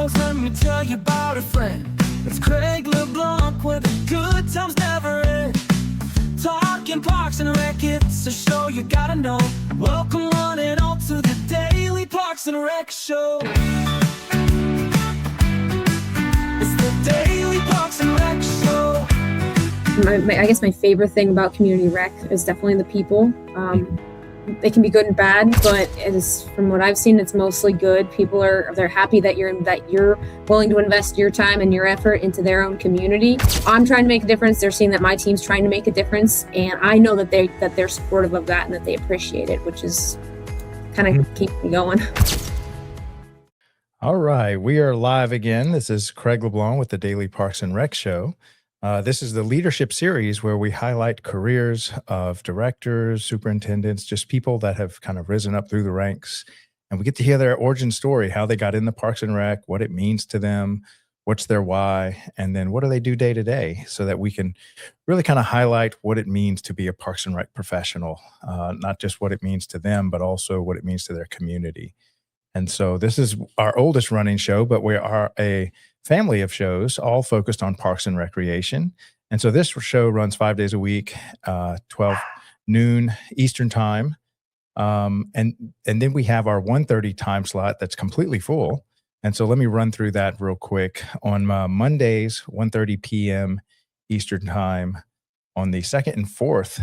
songs, let me tell you about a friend. It's Craig LeBlanc, where the good times never end. Talking Parks and Rec, it's a show you gotta know. Welcome one and all to the Daily Parks and Rec Show. It's the Daily Parks and Rec Show. I guess my favorite thing about community rec is definitely the people. They can be good and bad, but it is, from what I've seen, it's mostly good. People they're happy that you're willing to invest your time and your effort into their own community. I'm trying to make a difference. They're seeing that my team's trying to make a difference, and I know that they're supportive of that and that they appreciate it, which is kind of keeps me going. All right, we are live again. This is Craig LeBlanc with the Daily Parks and Rec Show. This is the leadership series where we highlight careers of directors, superintendents, just people that have kind of risen up through the ranks. And we get to hear their origin story, how they got in the Parks and Rec, what it means to them, what's their why, and then what do they do day to day, so that we can really kind of highlight what it means to be a Parks and Rec professional, not just what it means to them, but also what it means to their community. And so this is our oldest running show, but we are a family of shows all focused on parks and recreation. And so this show runs 5 days a week, 12 noon Eastern time. And then we have our 1:30 time slot that's completely full. And so let me run through that real quick. On Mondays, 1:30 p.m. Eastern time, on the second and fourth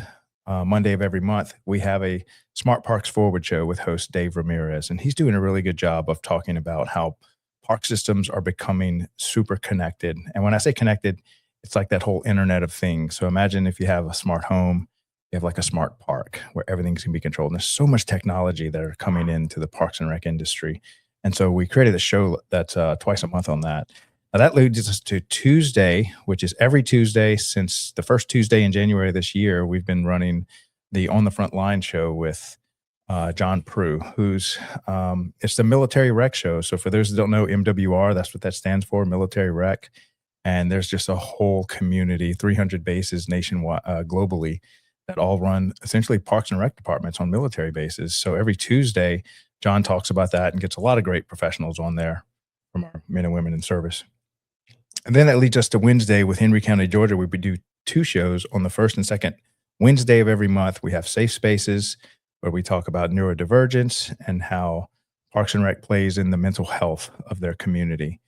Monday of every month, we have a Smart Parks Forward show with host Dave Ramirez. And he's doing a really good job of talking about how park systems are becoming super connected. And when I say connected, it's like that whole Internet of Things. So imagine if you have a smart home, you have like a smart park where everything's gonna be controlled. And there's so much technology that are coming into the Parks and Rec industry. And so we created a show that's twice a month on that. Now that leads us to Tuesday, which is every Tuesday since the first Tuesday in January this year. We've been running the On the Front Line show with John Prue, who's it's the military rec show. So for those that don't know, MWR, that's what that stands for, military rec. And there's just a whole community, 300 bases nationwide, globally, that all run essentially parks and rec departments on military bases. So every Tuesday, John talks about that and gets a lot of great professionals on there from our men and women in service. And then that leads us to Wednesday with Henry County, Georgia. We do two shows on the first and second Wednesday of every month. We have Safe Spaces, where we talk about neurodivergence and how Parks and Rec plays in the mental health of their community.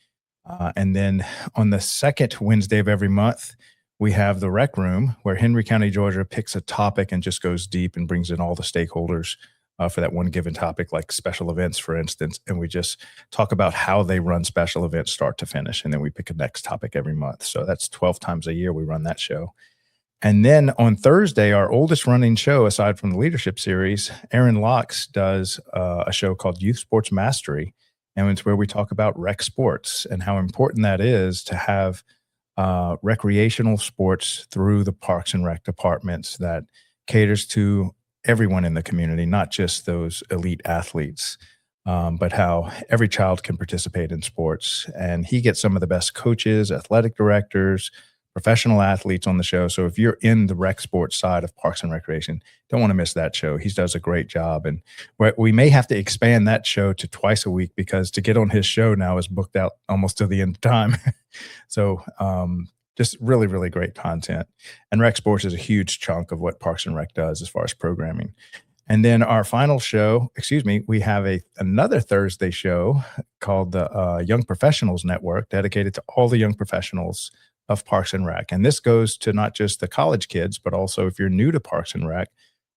And then on the second Wednesday of every month, we have the Rec Room, where Henry County, Georgia picks a topic and just goes deep and brings in all the stakeholders for that one given topic, like special events, for instance. And we just talk about how they run special events start to finish. And then we pick a next topic every month. So that's 12 times a year we run that show. And then on Thursday, our oldest running show, aside from the leadership series, Aaron Locks does a show called Youth Sports Mastery. And it's where we talk about rec sports and how important that is to have recreational sports through the Parks and Rec departments that caters to everyone in the community, not just those elite athletes, but how every child can participate in sports. And he gets some of the best coaches, athletic directors, professional athletes on the show. So if you're in the rec sports side of Parks and Recreation, don't want to miss that show. He does a great job. And we may have to expand that show to twice a week, because to get on his show now is booked out almost to the end of time. So just really, really great content. And rec sports is a huge chunk of what Parks and Rec does as far as programming. And then our final show, we have another Thursday show called the Young Professionals Network, dedicated to all the young professionals of Parks and Rec. And this goes to not just the college kids, but also if you're new to Parks and Rec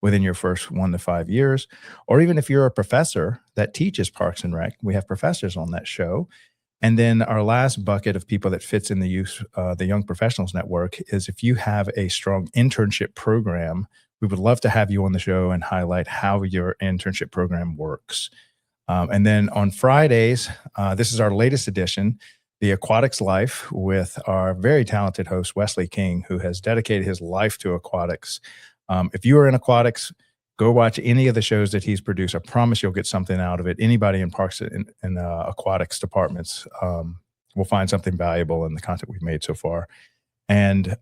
within your first 1 to 5 years, or even if you're a professor that teaches Parks and Rec, we have professors on that show. And then our last bucket of people that fits in the Young Professionals Network is if you have a strong internship program, we would love to have you on the show and highlight how your internship program works. And then on Fridays, this is our latest edition, The Aquatics Life, with our very talented host, Wesley King, who has dedicated his life to aquatics. If you are in aquatics, go watch any of the shows that he's produced. I promise you'll get something out of it. Anybody in parks and aquatics departments will find something valuable in the content we've made so far. And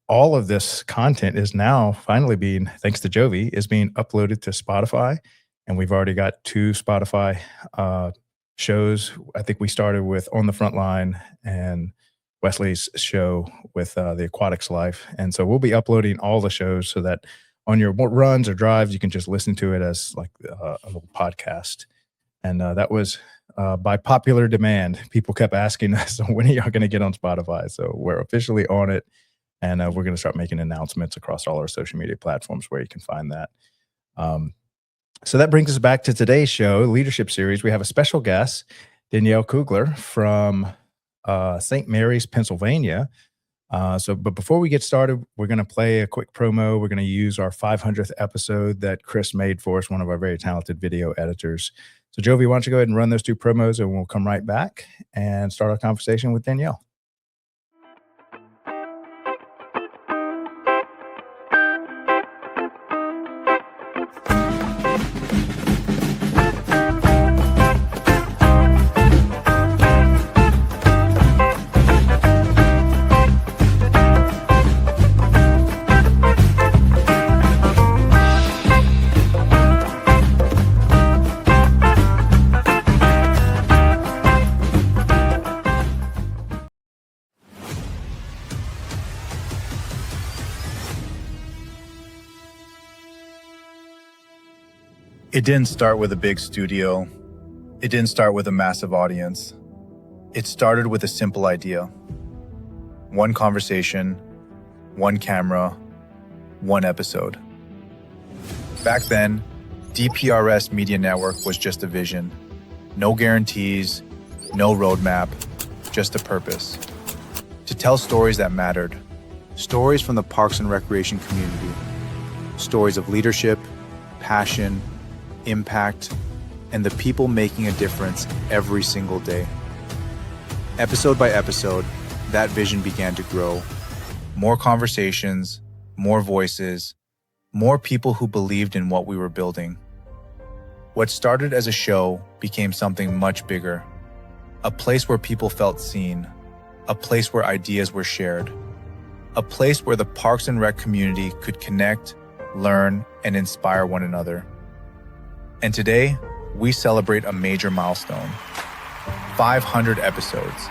all of this content is now finally being, thanks to Jovi, is being uploaded to Spotify. And we've already got 2 Spotify shows. I think we started with On the Front Line and Wesley's show with the Aquatics Life. And so we'll be uploading all the shows so that on your runs or drives, you can just listen to it as like a little podcast. And that was by popular demand. People kept asking us, when are y'all going to get on Spotify? So we're officially on it. And we're going to start making announcements across all our social media platforms where you can find that. So that brings us back to today's show, Leadership Series. We have a special guest, Dani Kugler from St. Mary's, Pennsylvania. But before we get started, we're going to play a quick promo. We're going to use our 500th episode that Chris made for us, one of our very talented video editors. So Jovi, why don't you go ahead and run those 2 promos, and we'll come right back and start our conversation with Dani. It didn't start with a big studio. It didn't start with a massive audience. It started with a simple idea. One conversation, one camera, one episode. Back then, DPRS Media Network was just a vision. No guarantees, no roadmap, just a purpose. To tell stories that mattered. Stories from the Parks and Recreation community. Stories of leadership, passion, impact, and the people making a difference every single day. Episode by episode, that vision began to grow. More conversations, more voices, more people who believed in what we were building. What started as a show became something much bigger. A place where people felt seen. A place where ideas were shared. A place where the Parks and Rec community could connect, learn, and inspire one another. And today, we celebrate a major milestone. 500 episodes.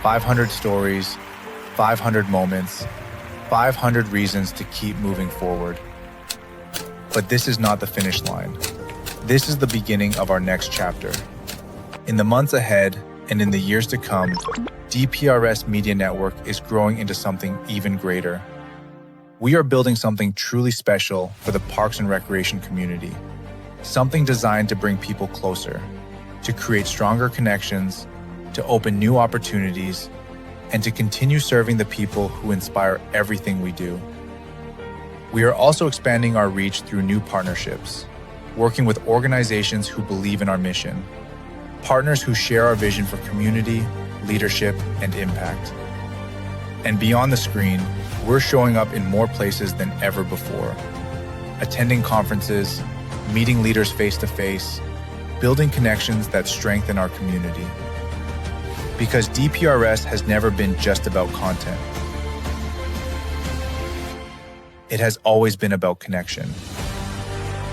500 stories, 500 moments, 500 reasons to keep moving forward. But this is not the finish line. This is the beginning of our next chapter. In the months ahead and in the years to come, DPRS Media Network is growing into something even greater. We are building something truly special for the Parks and Recreation community. Something designed to bring people closer, to create stronger connections, to open new opportunities, and to continue serving the people who inspire everything we do. We are also expanding our reach through new partnerships, working with organizations who believe in our mission, partners who share our vision for community, leadership, and impact. And beyond the screen, we're showing up in more places than ever before, attending conferences, meeting leaders face-to-face, building connections that strengthen our community. Because DPRS has never been just about content. It has always been about connection.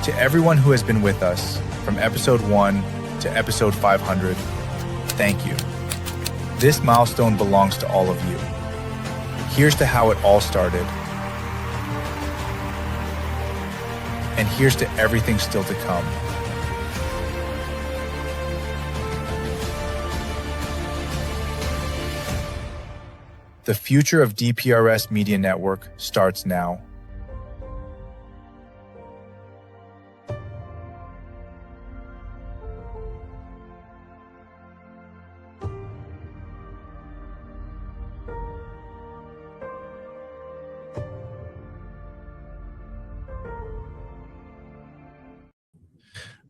To everyone who has been with us, from episode 1 to episode 500, thank you. This milestone belongs to all of you. Here's to how it all started. And here's to everything still to come. The future of DPRS Media Network starts now.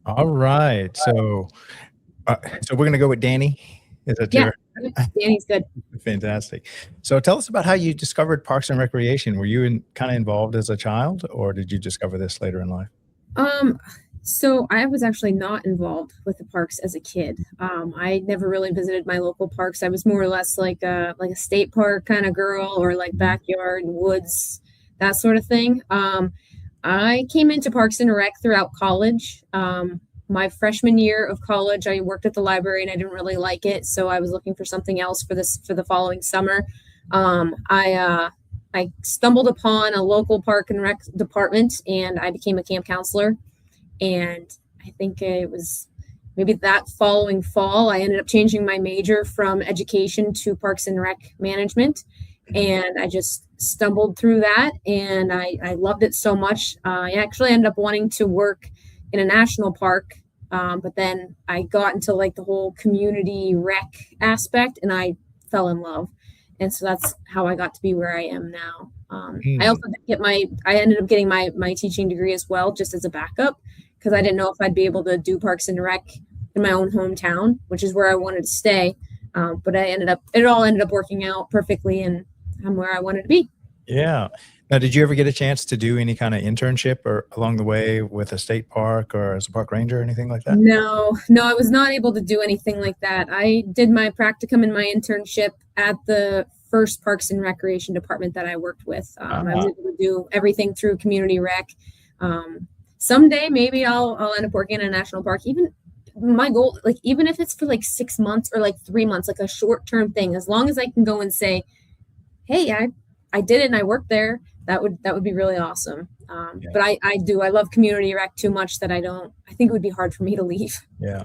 All right. So we're going to go with Dani. Is that Yeah, Dani's good. Fantastic. So tell us about how you discovered Parks and Recreation. Were you kind of involved as a child, or did you discover this later in life? So I was actually not involved with the parks as a kid. I never really visited my local parks. I was more or less like a state park kind of girl, or like backyard woods, that sort of thing. I came into Parks and Rec throughout college. my freshman year of college, I worked at the library and I didn't really like it, so I was looking for something else for the following summer. I stumbled upon a local park and rec department, and I became a camp counselor. And I think it was maybe that following fall, I ended up changing my major from education to parks and rec management. And I just stumbled through that, and I loved it so much. I actually ended up wanting to work in a national park, but then I got into like the whole community rec aspect, and I fell in love. And so that's how I got to be where I am now. I also I ended up getting my teaching degree as well, just as a backup, because I didn't know if I'd be able to do parks and rec in my own hometown, which is where I wanted to stay. But it all ended up working out perfectly, and I'm where I wanted to be. Yeah. Now, did you ever get a chance to do any kind of internship or along the way with a state park or as a park ranger or anything like that? No, I was not able to do anything like that. I did my practicum and my internship at the first Parks and Recreation department that I worked with. I was able to do everything through community rec. Someday, maybe I'll end up working in a national park. Even my goal, like even if it's for like 6 months or like 3 months, like a short-term thing, as long as I can go and say, hey, I did it and I worked there, that would be really awesome. But I love community rec too much that I think it would be hard for me to leave. Yeah.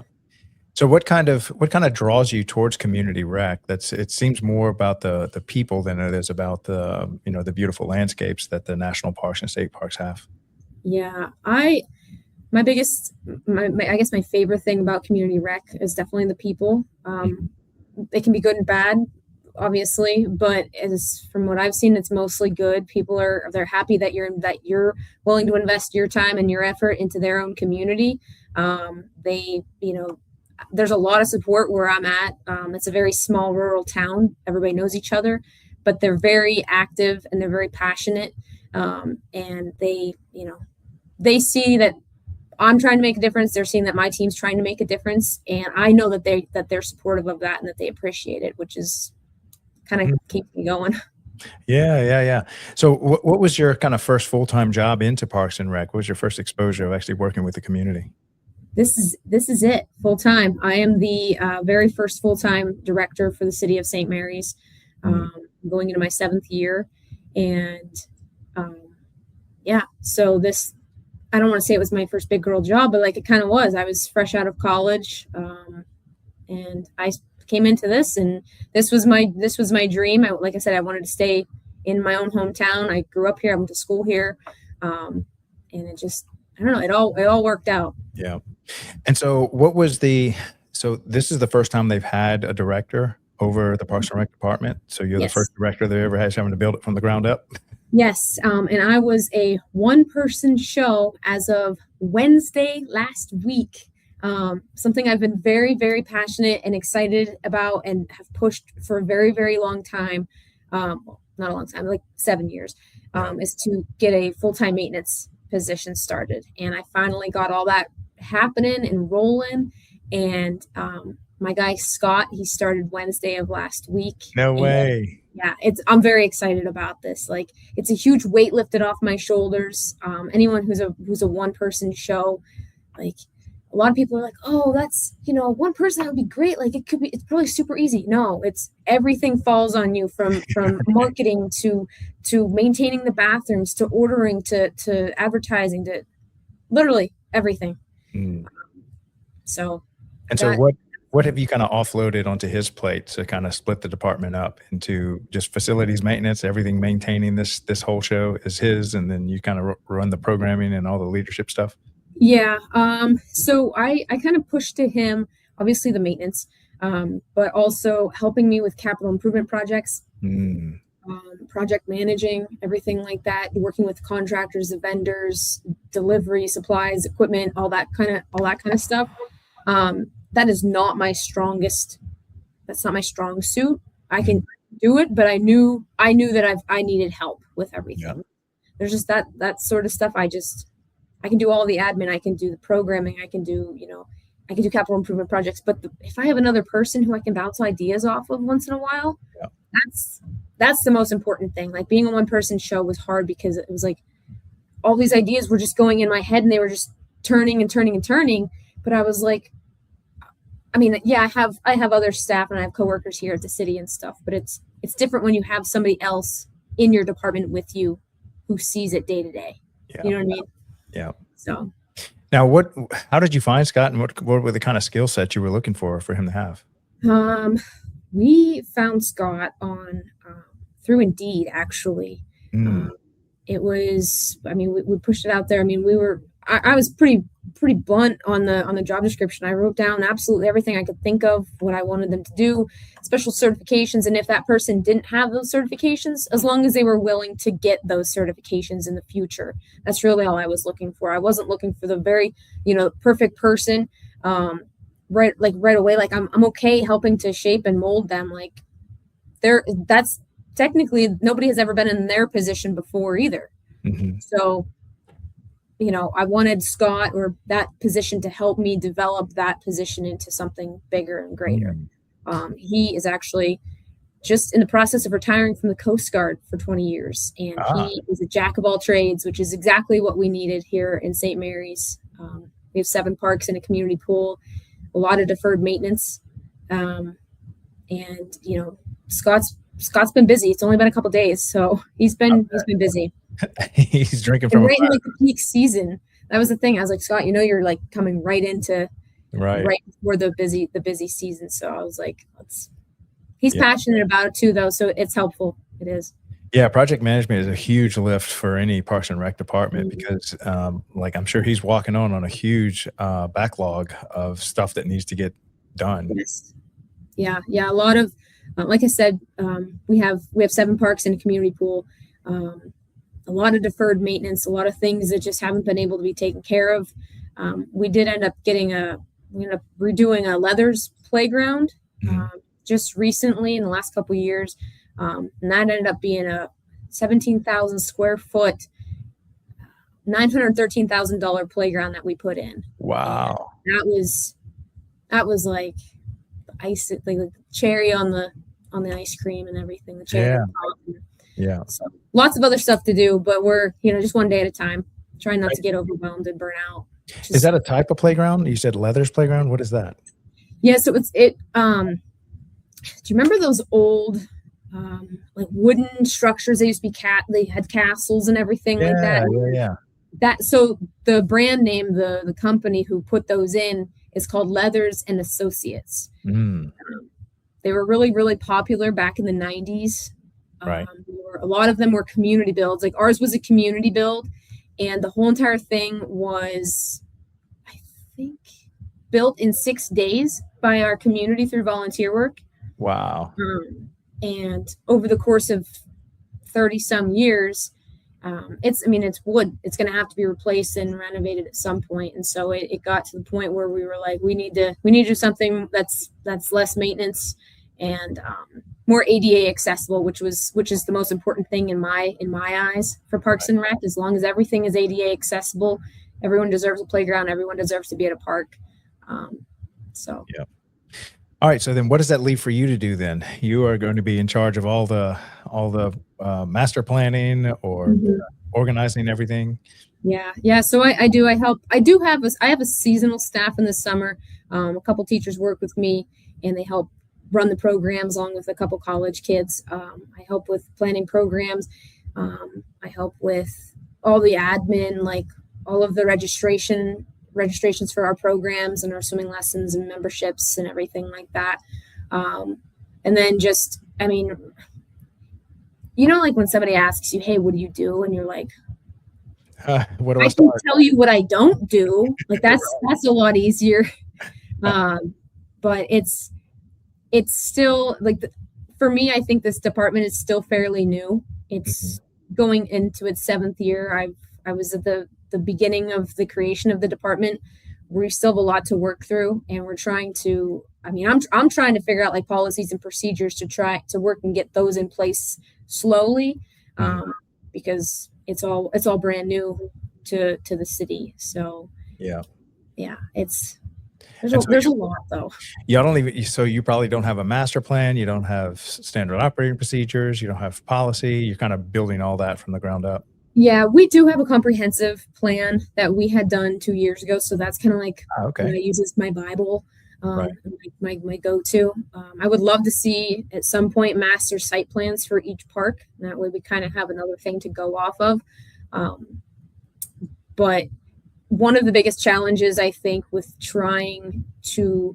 So what kind of draws you towards community rec? It seems more about the people than it is about the beautiful landscapes that the national parks and state parks have. Yeah. I guess my favorite thing about community rec is definitely the people. They can be good and bad, obviously, but from what I've seen, it's mostly good. People they're happy that you're willing to invest your time and your effort into their own community. There's a lot of support where I'm at. It's a very small rural town. Everybody knows each other, but they're very active and they're very passionate. And they see that I'm trying to make a difference. They're seeing that my team's trying to make a difference. And I know that they're supportive of that and that they appreciate it, which is kind of keeps me going. Yeah. So what was your kind of first full-time job into Parks and Rec? What was your first exposure of actually working with the community? This is it, full-time. I am the very first full-time director for the city of St. Mary's. Going into my 7th year. And so this, I don't want to say it was my first big girl job, but like it kind of was. I was fresh out of college, and I came into this, and this was my dream. Like I said, I wanted to stay in my own hometown. I grew up here. I went to school here, and it just, I don't know, it all worked out. Yeah. And so so this is the first time they've had a director over the Parks and Rec department. So you're the first director they ever had having to build it from the ground up. Yes. And I was a one-person show as of Wednesday last week. Something I've been very, very passionate and excited about and have pushed for a very, very long time. Not a long time, like 7 years, is to get a full-time maintenance position started. And I finally got all that happening and rolling. And my guy, Scott, he started Wednesday of last week. No way. Yeah, I'm very excited about this. Like, it's a huge weight lifted off my shoulders. Anyone who's a one-person show, like, a lot of people are like, oh, that's, one person, that would be great. Like, it's probably super easy. No, it's everything falls on you from marketing to maintaining the bathrooms, to ordering, to advertising, to literally everything. So what have you kind of offloaded onto his plate to kind of split the department up into just facilities maintenance, everything maintaining this whole show is his, and then you kind of run the programming and all the leadership stuff? Yeah. So I kind of pushed to him, obviously the maintenance, but also helping me with capital improvement projects, project managing, everything like that, working with contractors, the vendors, delivery, supplies, equipment, all that kind of stuff. That is not my strongest. That's not my strong suit. I can do it, but I knew that I needed help with everything. Yeah. There's just that sort of stuff. I can do all the admin. I can do the programming. I can do capital improvement projects. But if I have another person who I can bounce ideas off of once in a while, that's the most important thing. Like, being a one-person show was hard because it was like all these ideas were just going in my head and they were just turning and turning and turning. but I was like, I mean, yeah, I have other staff and I have coworkers here at the city and stuff, but it's different when you have somebody else in your department with you who sees it day to day. Yeah. You know what I mean? Yeah. So Now, how did you find Scott, and what were the kind of skill sets you were looking for him to have? we found Scott on through Indeed, actually. It was, I mean, we pushed it out there. I mean, I was pretty blunt on the job description. I wrote down absolutely everything I could think of, what I wanted them to do, special certifications, and if that person didn't have those certifications, as long as they were willing to get those certifications in the future. That's really all I was looking for. I wasn't looking for the very, perfect person. Right away. Like I'm okay helping to shape and mold them. Like that's technically nobody has ever been in their position before either. Mm-hmm. So, I wanted Scott or that position to help me develop that position into something bigger and greater. He is actually just in the process of retiring from the Coast Guard for 20 years. And he is a jack of all trades, which is exactly what we needed here in St. Mary's. We have 7 parks and a community pool, a lot of deferred maintenance. And, Scott's been busy. It's only been a couple days, so he's been busy. He's drinking from right in like the peak season. That was the thing. I was like, Scott, you're like coming right into right before the busy season. So I was like, he's passionate about it too, though. So it's helpful. It is. Yeah, project management is a huge lift for any Parks and Rec department because, I'm sure he's walking on a huge backlog of stuff that needs to get done. Yes. Yeah. A lot of, like I said, we have 7 parks and a community pool. A lot of deferred maintenance, a lot of things that just haven't been able to be taken care of. We did end up redoing a Leathers playground just recently in the last couple of years. And that ended up being a 17,000 square foot, $913,000 playground that we put in. Wow. And that was like ice, like the cherry on the ice cream and everything. The cherry on top. Yeah. So lots of other stuff to do, but we're, just one day at a time, trying not to get overwhelmed and burn out. Is that a type of playground? You said Leathers playground. What is that? Yeah. So do you remember those old, like wooden structures? They used to be they had castles and everything like that. Yeah. So the brand name, the company who put those in is called Leathers and Associates. They were really, really popular back in the 90s. Right. A lot of them were community builds. Like ours was a community build, and the whole entire thing was, I think, built in 6 days by our community through volunteer work. Wow. And over the course of 30 some years, it's wood. It's going to have to be replaced and renovated at some point. And so it got to the point where we were like, we need to do something that's less maintenance and more ADA accessible, which is the most important thing in my eyes for Parks and Rec. As long as everything is ADA accessible, everyone deserves a playground. Everyone deserves to be at a park. Yeah. All right. So then what does that leave for you to do then? You are going to be in charge of all the master planning or organizing everything. Yeah. So I do. I help. I have a seasonal staff in the summer. A couple teachers work with me and they help run the programs along with a couple college kids. I help with planning programs. I help with all the admin, like all of the registrations for our programs and our swimming lessons and memberships and everything like that. And then like when somebody asks you, hey, what do you do? And you're like, what do I can tell you what I don't do. Like that's a lot easier. But it's still like for me, I think this department is still fairly new. It's going into its 7th year. I was at the beginning of the creation of the department. We still have a lot to work through, and we're trying to. I'm trying to figure out like policies and procedures to try to work and get those in place slowly, because it's all brand new to the city. So yeah, there's a lot though. So you probably don't have a master plan. You don't have standard operating procedures. You don't have policy. You're kind of building all that from the ground up. Yeah, we do have a comprehensive plan that we had done 2 years ago. So that's kind of like what I Okay. use as my Bible, Right. my go-to. I would love to see at some point master site plans for each park. That way we kind of have another thing to go off of. Um, but one of the biggest challenges I think with trying to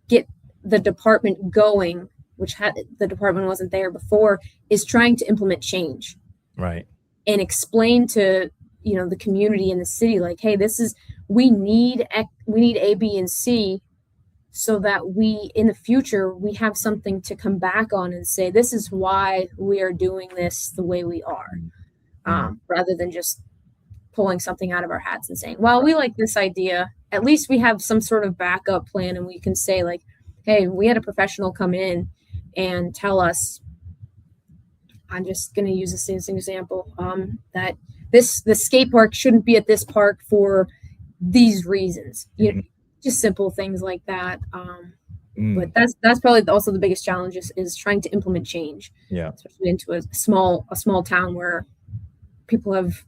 get the department going, which the department wasn't there before, is trying to implement change Right. and explain to the community in the city, like, hey, this is we need A, B, and C, so that we in the future we have something to come back on and say this is why we are doing this the way we are, Mm. rather than just pulling something out of our hats and saying, well, we like this idea. At least we have some sort of backup plan, and we can say, like, hey, we had a professional come in and tell us, I'm just going to use this as an example, that the skate park shouldn't be at this park for these reasons. Just simple things like that. But Mm. that's probably also the biggest challenge is trying to implement change, Yeah. especially into a small town where people have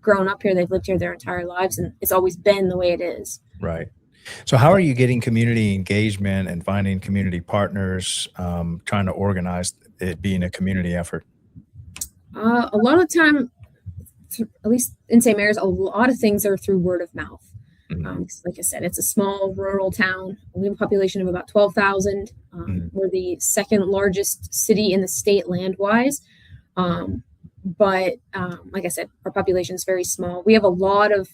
grown up here, they've lived here their entire lives, and it's always been the way it is. Right. So how are you getting community engagement and finding community partners, trying to organize it being a community effort? A lot of time, at least in St. Mary's, a lot of things are through word of mouth. Mhm. 'Cause like I said, it's a small rural town. We have a population of about 12,000. Mhm. We're the second largest city in the state land-wise. But like I said, our population is very small. We have a lot of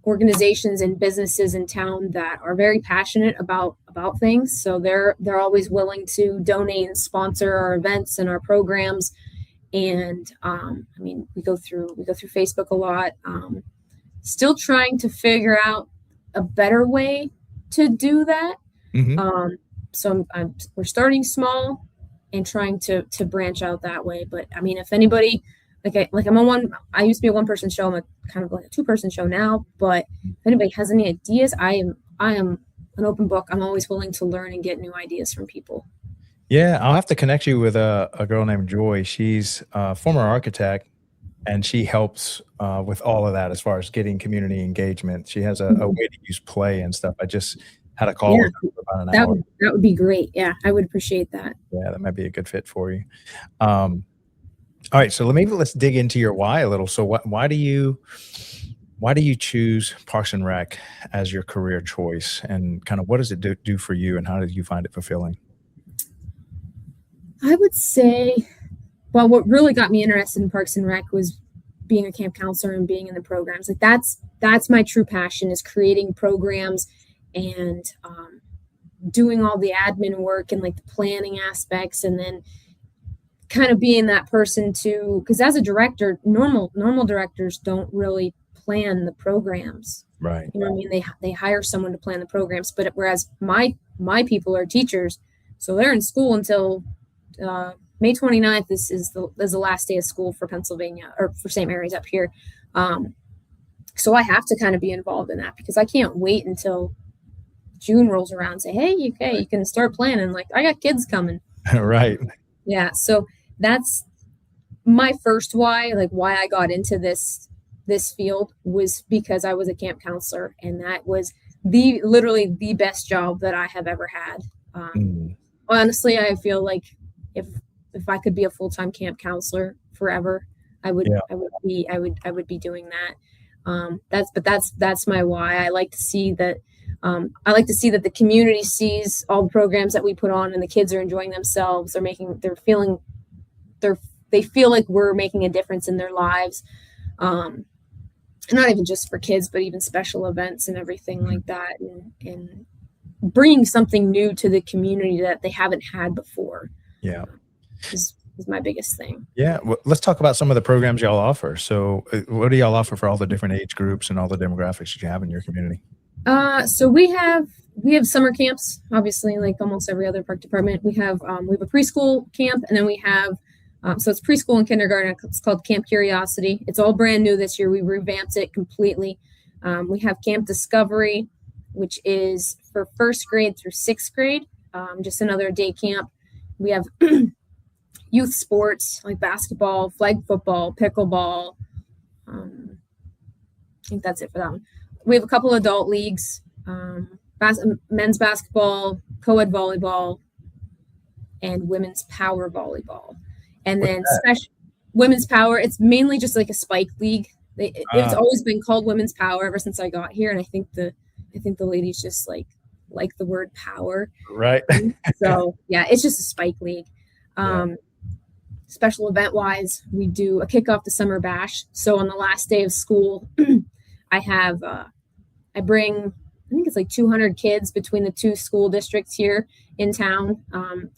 organizations and businesses in town that are very passionate about things. So they're always willing to donate and sponsor our events and our programs. And I mean, we go through Facebook a lot. Still trying to figure out a better way to do that. Mhm. So we're starting small and trying to branch out that way. But I mean, if anybody, I used to be a one-person show. I'm kind of like a two-person show now. But if anybody has any ideas, I am an open book. I'm always willing to learn and get new ideas from people. Yeah, I'll have to connect you with a girl named Joy. She's a former architect, and she helps with all of that as far as getting community engagement. She has a way to use play and stuff. I just had a call Yeah, with her for about an that hour. would be great. Yeah, I would appreciate that. Yeah, that might be a good fit for you. All right, so let's dig into your why a little. So why do you choose Parks and Rec as your career choice, and kind of what does it do for you, and how did you find it fulfilling? I would say, well, what really got me interested in Parks and Rec was being a camp counselor and being in the programs. Like that's my true passion, is creating programs and doing all the admin work and like the planning aspects, and then kind of being that person to, because as a director, normal directors don't really plan the programs. Right. You know what I mean? They hire someone to plan the programs, but whereas my people are teachers, so they're in school until May 29th is the last day of school for Pennsylvania, or for St. Mary's up here. So I have to kind of be involved in that, because I can't wait until June rolls around and say, hey, you can start planning. Like, I got kids coming. Right. Yeah. So that's my first why, like why I got into this field, was because I was a camp counselor, and that was literally the best job that I have ever had. Mm. Honestly, I feel like if I could be a full-time camp counselor forever, I would be doing that. That's my why. I like to see that the community sees all the programs that we put on, and the kids are enjoying themselves. They feel like we're making a difference in their lives. Not even just for kids, but even special events and everything like that, and bringing something new to the community that they haven't had before. Yeah. Is my biggest thing. Yeah. Well, let's talk about some of the programs y'all offer. So what do y'all offer for all the different age groups and all the demographics that you have in your community? So we have summer camps, obviously, like almost every other park department. We have a preschool camp, and then we have so it's preschool and kindergarten. It's called Camp Curiosity. It's all brand new this year. We revamped it completely. We have Camp Discovery, which is for first grade through sixth grade, just another day camp. We have youth sports like basketball, flag football, pickleball, I think that's it for that one. We have a couple adult leagues, men's basketball, co-ed volleyball, and women's power volleyball. And then special women's power, it's mainly just like a spike league. It's always been called women's power ever since I got here. And I think the ladies just like the word power. Right. So yeah, it's just a spike league. Special event wise, we do a kickoff the summer bash. So on the last day of school, I bring, I think it's like 200 kids between the two school districts here in town.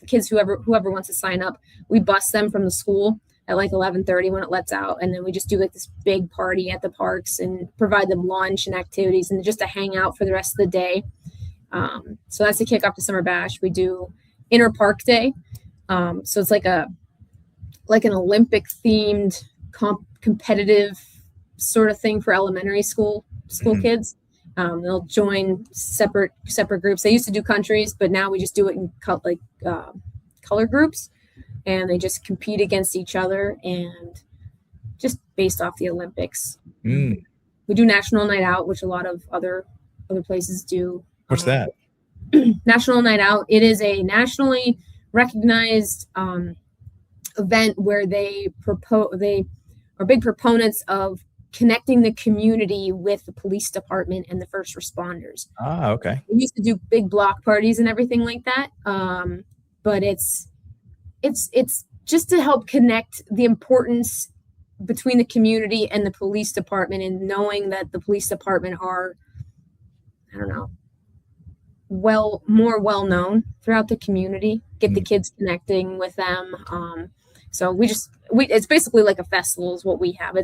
Kids, whoever wants to sign up, we bus them from the school at like 11:30 when it lets out. And then we just do like this big party at the parks and provide them lunch and activities and just to hang out for the rest of the day. So that's the kickoff to summer bash. We do inner park day. So it's like an Olympic themed competitive sort of thing for elementary school kids. They'll join separate groups. They used to do countries, but now we just do it in color groups, and they just compete against each other and just based off the Olympics. We do National Night Out, which a lot of other places do. What's that? National Night Out. It is a nationally recognized event where they are big proponents of connecting the community with the police department and the first responders. Okay. We used to do big block parties and everything like that. But it's just to help connect the importance between the community and the police department, and knowing that the police department are, I don't know, more well known throughout the community, get the kids connecting with them. So it's basically like a festival is what we have.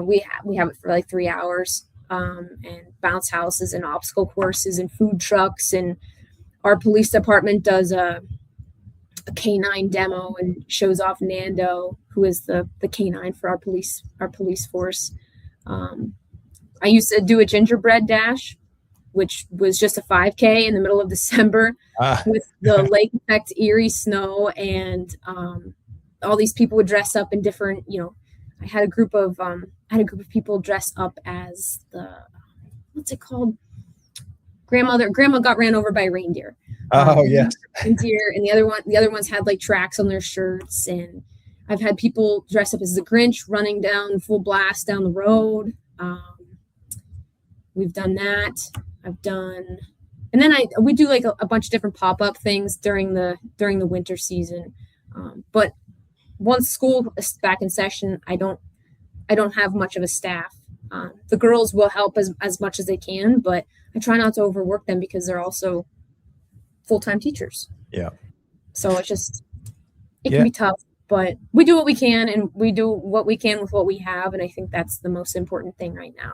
We have it for like 3 hours, and bounce houses and obstacle courses and food trucks. And our police department does a canine demo and shows off Nando, who is the canine for our police force. I used to do a gingerbread dash, which was just a 5K in the middle of December with the lake effect eerie snow, and all these people would dress up in different, I had a group of people dress up as what's it called? Grandma got ran over by a reindeer. Yes. Reindeer, and the other ones had like tracks on their shirts, and I've had people dress up as the Grinch running down full blast down the road. We've done that. And then we do like a bunch of different pop-up things during the winter season. But once school is back in session, I don't have much of a staff. The girls will help as much as they can, but I try not to overwork them because they're also full-time teachers. Yeah. So it can be tough, but we do what we can, and we do what we can with what we have. And I think that's the most important thing right now.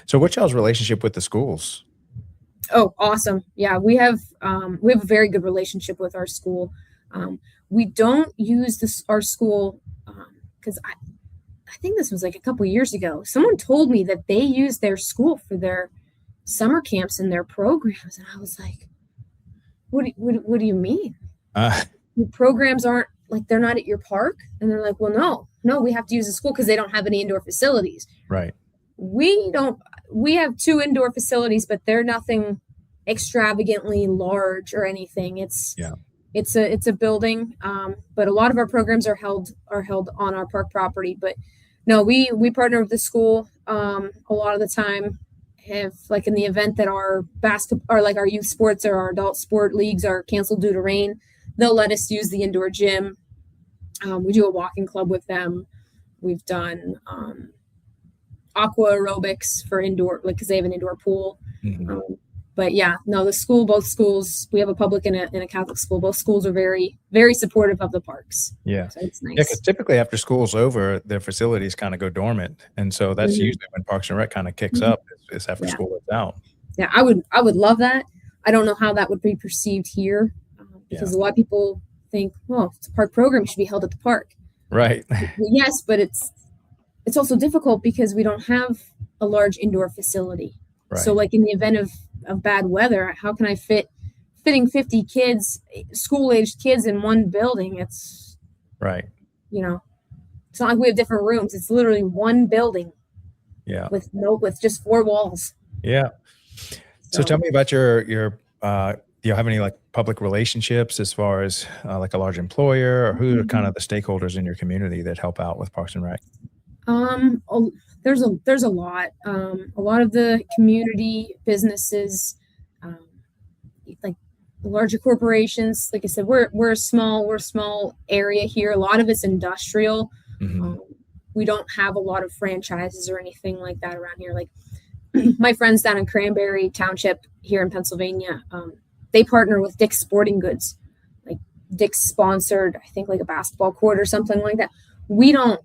So what's y'all's relationship with the schools? Oh, awesome. Yeah, we have a very good relationship with our school. We don't use our school because I think this was like a couple years ago. Someone told me that they use their school for their summer camps and their programs. And I was like, what do you mean? Your programs aren't like, they're not at your park? And they're like, well, no, we have to use the school because they don't have any indoor facilities. Right. We have 2 indoor facilities, but they're nothing extravagantly large or anything. It's a building, but a lot of our programs are held on our park property. But no, we partner with the school a lot of the time. If like in the event that our basketball or like our youth sports or our adult sport leagues are canceled due to rain, they'll let us use the indoor gym. We do a walking club with them. We've done aqua aerobics for indoor, like because they have an indoor pool. But yeah, no, both schools, we have a public and a Catholic school. Both schools are very, very supportive of the parks. Yeah. So it's nice. Yeah, because typically after school's over, their facilities kind of go dormant. And so that's usually when Parks and Rec kind of kicks up is after school is out. Yeah, I would love that. I don't know how that would be perceived here because a lot of people think, well, it's a park program, it should be held at the park. Right. Yes, but it's also difficult because we don't have a large indoor facility. Right. So like in the event of bad weather, how can I fitting 50 kids, school-aged kids in one building? It's right. It's not like we have different rooms. It's literally one building Yeah. with just four walls. Yeah. So tell me about your do you have any like public relationships as far as like a large employer, or who are kind of the stakeholders in your community that help out with Parks and Rec? Oh, there's a lot. A lot of the community businesses, um, like the larger corporations. Like I said, we're a small area here. A lot of it's industrial. Hmm. We don't have a lot of franchises or anything like that around here. Like my friends down in Cranberry Township here in Pennsylvania, they partner with Dick's Sporting Goods. Like Dick's sponsored, I think, like a basketball court or something like that. We don't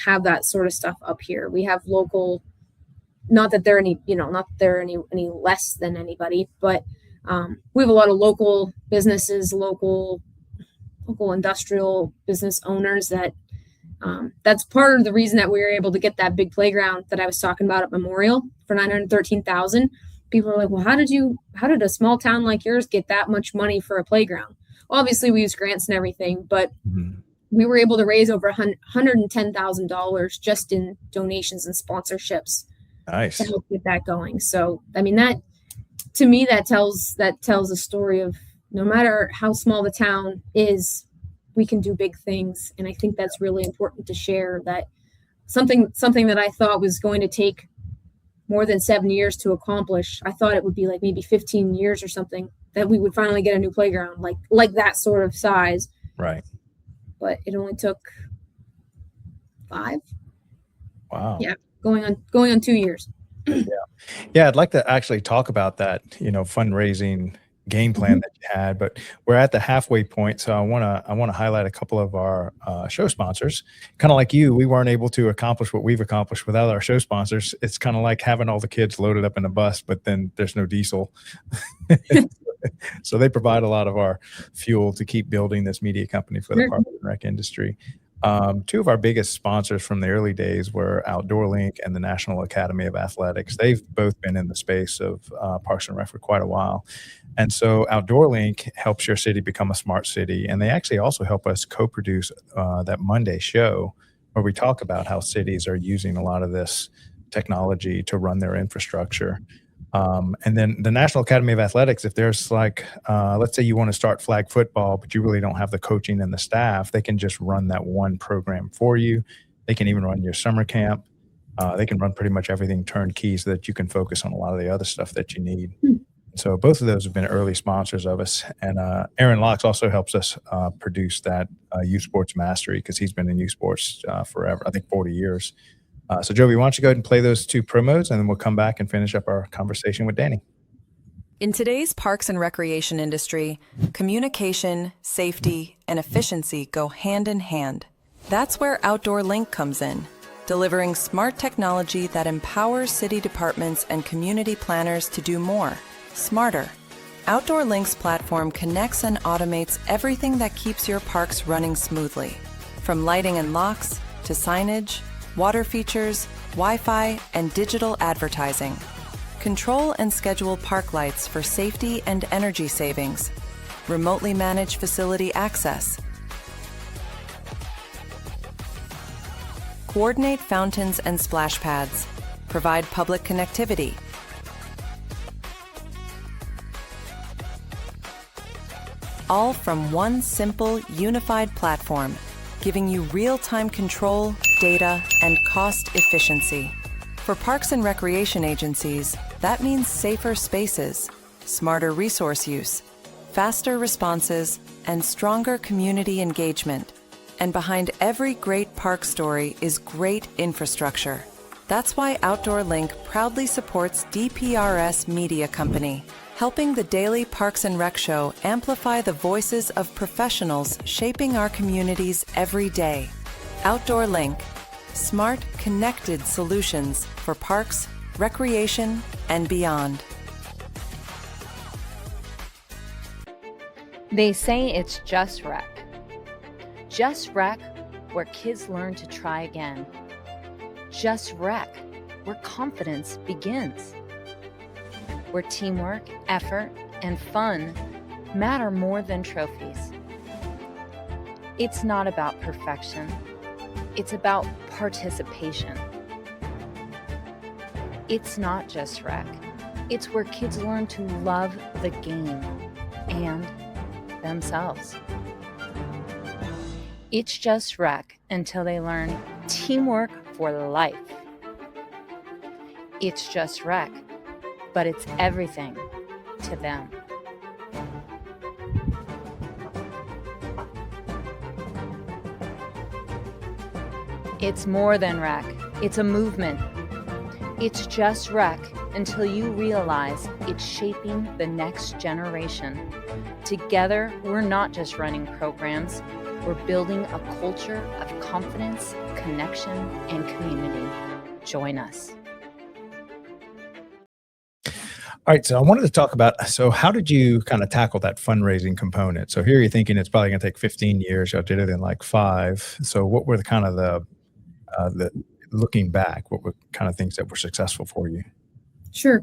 have that sort of stuff up here. We have local, not that they're any less than anybody, but we have a lot of local businesses, local industrial business owners that's part of the reason that we were able to get that big playground that I was talking about at Memorial for $913,000. People are like, well, how did a small town like yours get that much money for a playground? Well, obviously we use grants and everything, but we were able to raise over $110,000 just in donations and sponsorships Nice. to help get that going. So, I mean, that to me, that tells a story of no matter how small the town is, we can do big things. And I think that's really important to share, that something that I thought was going to take more than 7 years to accomplish. I thought it would be like maybe 15 years or something that we would finally get a new playground like that sort of size. Right. But it only took 5. Wow. Yeah. Going on 2 years. Yeah, I'd like to actually talk about that, fundraising game plan that you had, but we're at the halfway point. So I want to highlight a couple of our show sponsors. Kind of like you, we weren't able to accomplish what we've accomplished without our show sponsors. It's kind of like having all the kids loaded up in a bus, but then there's no diesel. So they provide a lot of our fuel to keep building this media company for the Parks and Rec industry. Two of our biggest sponsors from the early days were Outdoor Link and the National Academy of Athletics. They've both been in the space of Parks and Rec for quite a while. And so Outdoor Link helps your city become a smart city. And they actually also help us co-produce that Monday show where we talk about how cities are using a lot of this technology to run their infrastructure. And then the National Academy of Athletics, if there's like, let's say you want to start flag football, but you really don't have the coaching and the staff, they can just run that one program for you. They can even run your summer camp. They can run pretty much everything turnkey so that you can focus on a lot of the other stuff that you need. So both of those have been early sponsors of us. And Aaron Locks also helps us produce that Youth Sports Mastery, because he's been in youth sports forever, I think 40 years. So Jovi, why don't you go ahead and play those 2 promos, and then we'll come back and finish up our conversation with Dani. In today's parks and recreation industry, communication, safety, and efficiency go hand in hand. That's where Outdoor Link comes in, delivering smart technology that empowers city departments and community planners to do more, smarter. Outdoor Link's platform connects and automates everything that keeps your parks running smoothly, from lighting and locks to signage, water features, Wi-Fi, and digital advertising. Control and schedule park lights for safety and energy savings. Remotely manage facility access. Coordinate fountains and splash pads. Provide public connectivity. All from one simple, unified platform, giving you real-time control, data, and cost efficiency. For parks and recreation agencies, that means safer spaces, smarter resource use, faster responses, and stronger community engagement. And behind every great park story is great infrastructure. That's why Outdoor Link proudly supports DPRS Media Company, helping the daily Parks and Rec show amplify the voices of professionals shaping our communities every day. Outdoor Link, smart, connected solutions for parks, recreation, and beyond. They say it's just rec. Just rec, where kids learn to try again. Just rec, where confidence begins. Where teamwork, effort, and fun matter more than trophies. It's not about perfection. It's about participation. It's not just rec. It's where kids learn to love the game and themselves. It's just rec until they learn teamwork for life. It's just rec, but it's everything to them. It's more than rec. It's a movement. It's just rec until you realize it's shaping the next generation. Together, we're not just running programs, we're building a culture of confidence, connection, and community. Join us. All right, so I wanted to talk about, so how did you kind of tackle that fundraising component? So here you're thinking it's probably going to take 15 years. You did it in like 5. So what were the kind of the looking back, what were kind of things that were successful for you? Sure.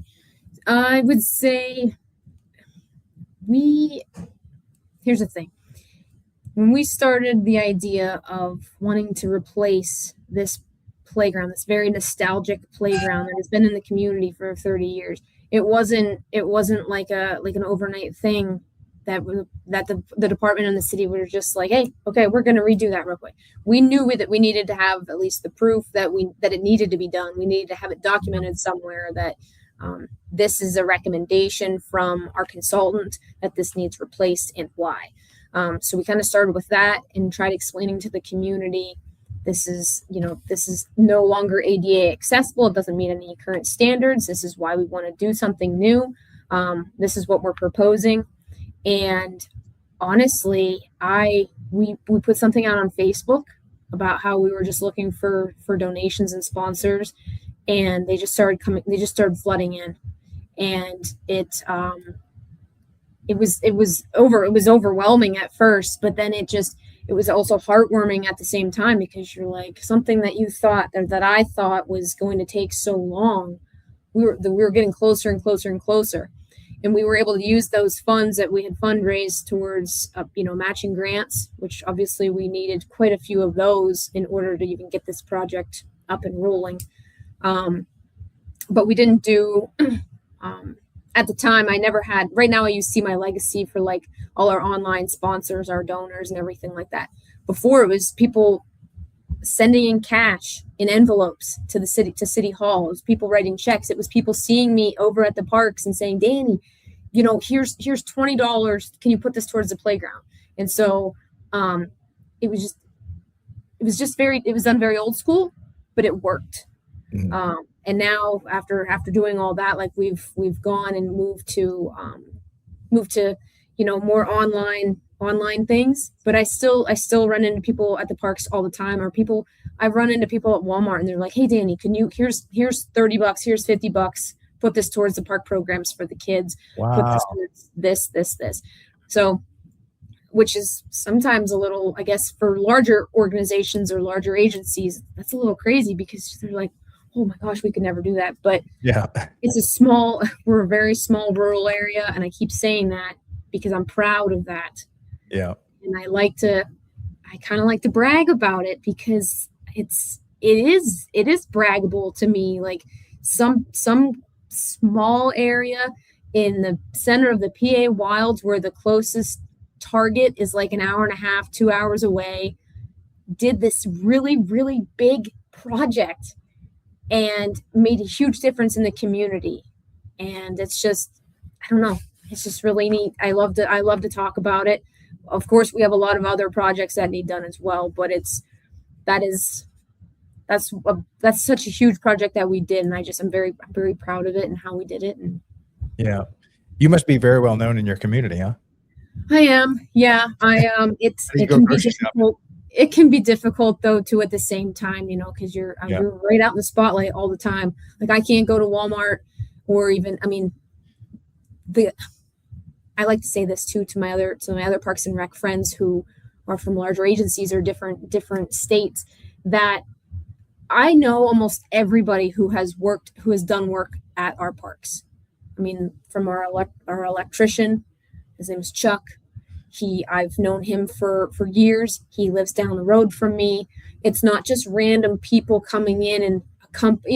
I would say here's the thing. When we started the idea of wanting to replace this playground, this very nostalgic playground that has been in the community for 30 years, it wasn't like an overnight thing that the department and the city were just like, hey, okay, we're going to redo that real quick. We knew that we needed to have at least the proof that it needed to be done. We needed to have it documented somewhere that this is a recommendation from our consultant that this needs replaced and why. So we kind of started with that and tried explaining to the community, this is no longer ADA accessible. It doesn't meet any current standards. This is why we want to do something new. This is what we're proposing. And honestly, we put something out on Facebook about how we were just looking for donations and sponsors, and they just started flooding in, and it was overwhelming at first, but then it was also heartwarming at the same time, because you're like, something that you thought that I thought was going to take so long, we were getting closer and closer and closer. And we were able to use those funds that we had fundraised towards, matching grants, which obviously we needed quite a few of those in order to even get this project up and rolling. But we didn't do, at the time, I never had, right now I use See My Legacy for like all our online sponsors, our donors and everything like that. Before, it was people sending in cash in envelopes to City Hall. It was people writing checks. It was people seeing me over at the parks and saying, Dani, here's $20. Can you put this towards the playground? And so it was done very old school, but it worked. Mm-hmm. And now after doing all that, like we've gone and moved to more online things, but I still run into people at the parks all the time, or I've run into people at Walmart and they're like, hey Dani, here's $30, here's $50, put this towards the park programs for the kids. Wow. Put this towards this. So, which is sometimes a little, I guess, for larger organizations or larger agencies, that's a little crazy, because they're like, oh my gosh, we could never do that. But yeah, we're a very small rural area. And I keep saying that because I'm proud of that. Yeah. And I kind of like to brag about it, because it is braggable to me. Like some small area in the center of the PA wilds, where the closest target is like an hour and a half, 2 hours away, did this really, really big project and made a huge difference in the community. And it's just, I don't know, it's just really neat. I love to talk about it. Of course, we have a lot of other projects that need done as well, but that's such a huge project that we did, and I'm very, very proud of it and how we did it. And yeah, you must be very well known in your community, huh? I am. Yeah, I am. It can be difficult. It can be difficult though too at the same time, because you're right out in the spotlight all the time. Like I can't go to Walmart, or even, I like to say this too to my other Parks and Rec friends who are from larger agencies or different states, that I know almost everybody who has done work at our parks. From our electrician, his name is Chuck. I've known him for years. He lives down the road from me. It's not just random people coming in and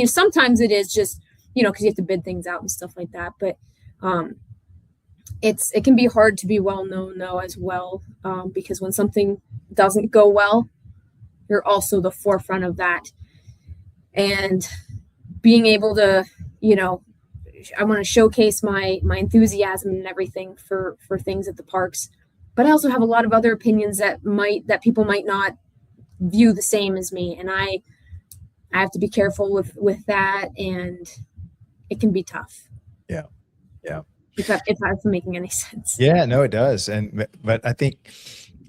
sometimes it is just, because you have to bid things out and stuff like that. But it can be hard to be well known though as well, because when something doesn't go well, you're also the forefront of that. And being able to, I want to showcase my enthusiasm and everything for things at the parks, but I also have a lot of other opinions that people might not view the same as me, and I have to be careful with that, and it can be tough. Yeah. If that's making any sense. Yeah, no, it does. But I think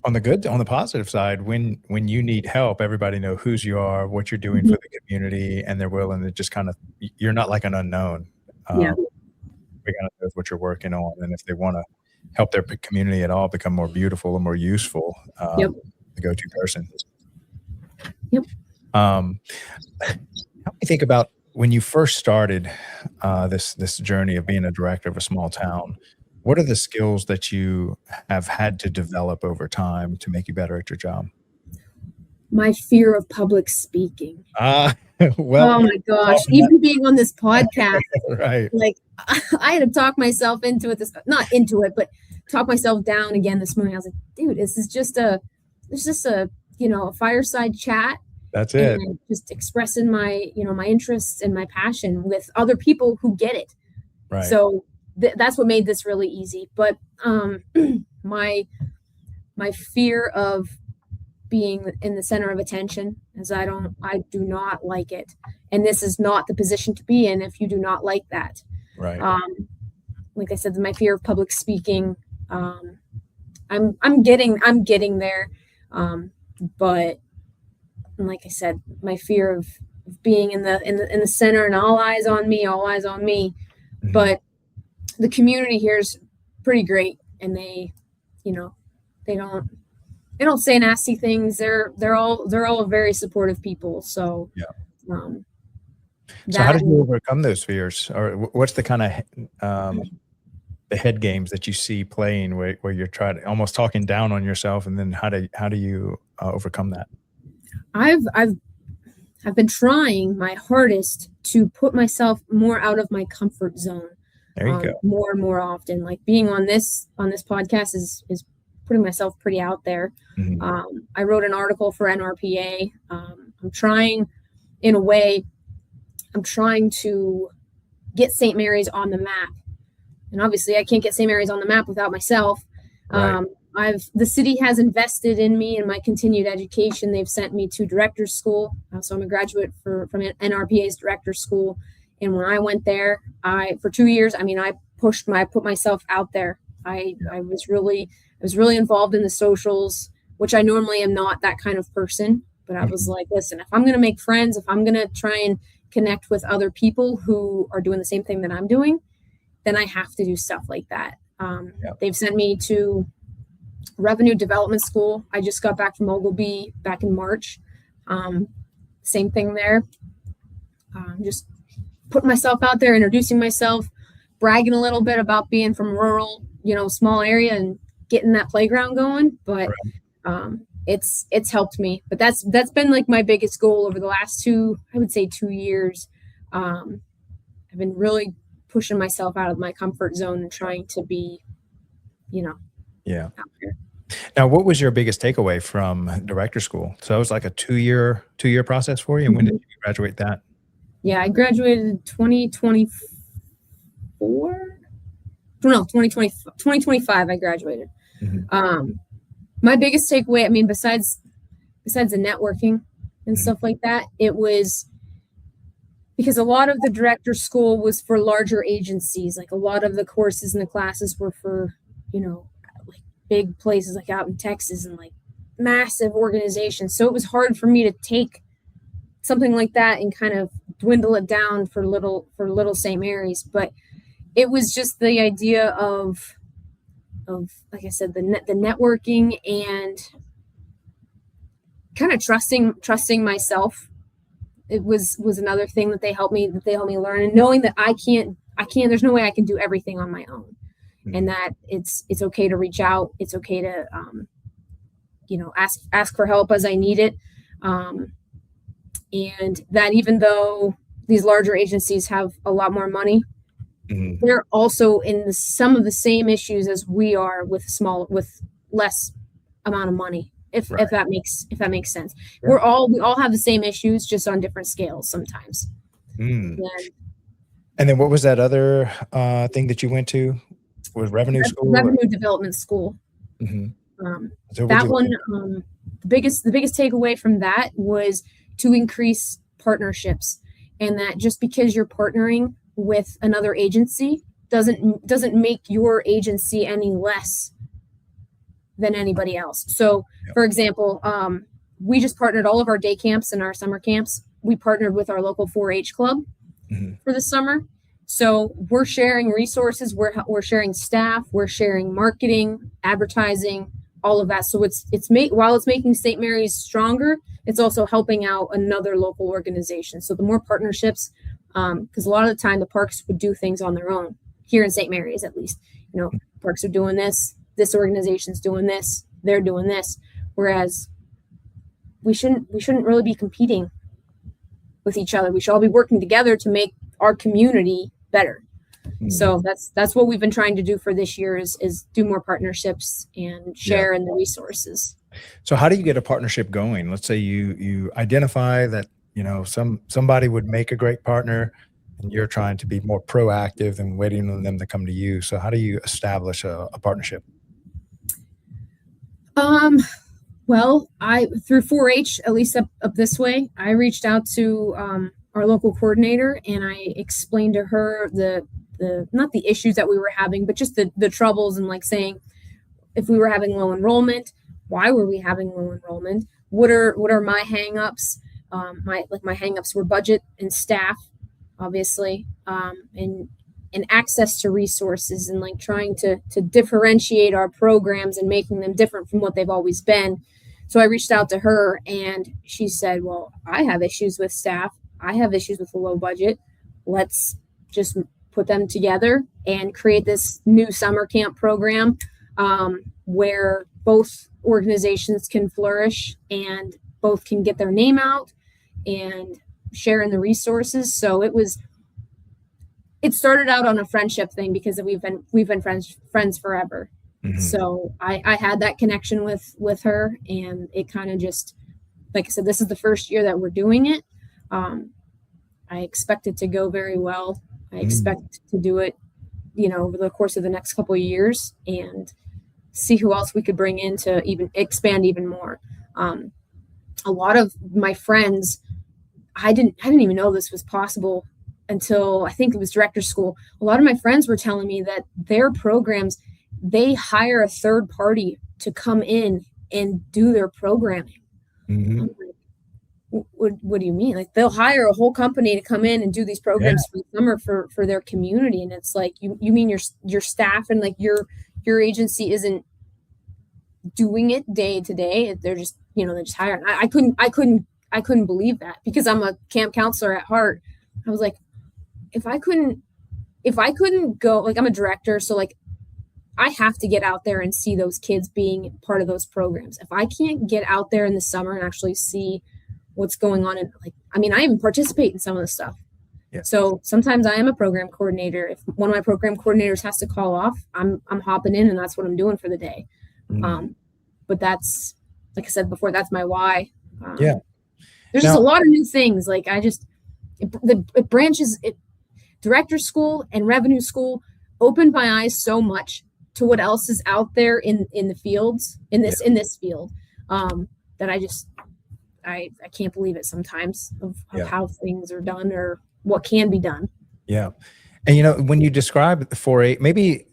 on the positive side, when you need help, everybody know whose you are, what you're doing for the community, and they're willing to just you're not like an unknown. We kind of know what you're working on, and if they want to help their community at all become more beautiful and more useful, the go-to person. Yep. Help me think about when you first started this journey of being a director of a small town. What are the skills that you have had to develop over time to make you better at your job? My fear of public speaking. Well, oh my gosh, even being on this podcast, right? Like I had to talk myself into it. Not into it, but talk myself down again this morning. I was like, dude, this is just a fireside chat. That's it. And just expressing my interests and my passion with other people who get it. Right. So that's what made this really easy. But my fear of being in the center of attention, as I do not like it, and this is not the position to be in if you do not like that. Right. Like I said, my fear of public speaking. I'm getting there, but like I said, my fear of being in the center and all eyes on me. Mm-hmm. But the community here is pretty great, and they don't say nasty things. They're all very supportive people. So yeah. So how did you overcome those fears, or what's the kind of the head games that you see playing where you're almost talking down on yourself, and then how do you overcome that? I've been trying my hardest to put myself more out of my comfort zone. There you go. More and more often, like being on this podcast is putting myself pretty out there. Mm-hmm. I wrote an article for NRPA. I'm trying to get St. Mary's on the map. And obviously I can't get St. Mary's on the map without myself. Right. The city has invested in me and my continued education. They've sent me to director's school. So I'm a graduate from NRPA's director's school. And when I went there, for 2 years, I put myself out there. I was really involved in the socials, which I normally am not that kind of person. But I was like, listen, if I'm going to make friends, if I'm going to try and connect with other people who are doing the same thing that I'm doing, then I have to do stuff like that. They've sent me to Revenue Development School. I just got back from Ogilvy back in March. Same thing there. Just putting myself out there, introducing myself, bragging a little bit about being from rural, small area and getting that playground going. But it's helped me. But that's been like my biggest goal over the last 2 years. I've been really pushing myself out of my comfort zone and trying to be, out there. Now, what was your biggest takeaway from director school? So it was like a two-year process for you. And when did you graduate that? Yeah, I graduated 2024. No, 2025 I graduated. Mm-hmm. My biggest takeaway, besides the networking and stuff like that, it was because a lot of the director school was for larger agencies. Like a lot of the courses and the classes were for, like big places like out in Texas and like massive organizations. So it was hard for me to take something like that and kind of dwindle it down for little St. Mary's. But it was just the idea of like I said, the networking and kind of trusting myself. It was another thing that they helped me learn, and knowing that I can't, there's no way I can do everything on my own. Mm-hmm. And that it's okay to reach out. It's okay to, ask for help as I need it. And that even though, these larger agencies have a lot more money. Mhm. They're also in some of the same issues as we are with less amount of money. If Right. that makes sense. Yeah. We all have the same issues, just on different scales sometimes. Mm. And And then what was that other thing that you went to? Was revenue school? revenue development school. Mhm. Um, So what'd that you one, learn? the biggest takeaway from that was to increase partnerships, and that just because you're partnering with another agency doesn't make your agency any less than anybody else. So, Yep. for example, we just partnered all of our day camps and our summer camps. We partnered with our local 4-H club Mhm. for the summer. So we're sharing resources, we're sharing staff, we're sharing marketing, advertising, all of that. So while it's making St. Mary's stronger, it's also helping out another local organization. So the more partnerships, because a lot of the time the parks would do things on their own here in St. Mary's, at least. Parks are doing this organization's doing this, they're doing this, whereas we shouldn't really be competing with each other. We should all be working together to make our community better. Mhm. So that's what we've been trying to do for this year is do more partnerships and share in the resources. So how do you get a partnership going? Let's say you identify that, somebody would make a great partner and you're trying to be more proactive than waiting on them to come to you. So how do you establish a partnership? Well, through 4-H, at least up this way, I reached out to our local coordinator, and I explained to her the not the issues that we were having, but just the troubles, and like saying if we were having low enrollment, why were we having low enrollment? What are my hangups? My hangups were budget and staff, obviously, and access to resources, and like trying to differentiate our programs and making them different from what they've always been. So I reached out to her, and she said, well, I have issues with staff. I have issues with the low budget. Let's just put them together and create this new summer camp program where both organizations can flourish and both can get their name out and share in the resources. So it started out on a friendship thing because we've been friends forever. Mhm. So I had that connection with her, and it kind of just, like I said, this is the first year that we're doing it. I expect it to go very well. I expect to do it, over the course of the next couple of years, and see who else we could bring in to even expand even more. A lot of my friends, I didn't even know this was possible until I think it was director school. A lot of my friends were telling me that their programs, they hire a third party to come in and do their programming. Mhm. I'm like, what do you mean? Like, they'll hire a whole company to come in and do these programs for the summer for their community. And it's like, you mean your staff and like your agency isn't doing it day to day? They're just, they're just hiring. I couldn't believe that, because I'm a camp counselor at heart. I was like, if I couldn't go, like, I'm a director, so like I have to get out there and see those kids being part of those programs. If I can't get out there in the summer and actually see what's going on, and I even participate in some of the stuff. Yeah. So sometimes I am a program coordinator. If one of my program coordinators has to call off, I'm hopping in, and that's what I'm doing for the day. Mhm. But that's, like I said before, that's my why. Yeah. There's just a lot of new things. Like it branches. Director school and revenue school opened my eyes so much to what else is out there in the fields in this field, that I can't believe it sometimes of how things are done or what can be done. Yeah. And when you describe the 4-H, maybe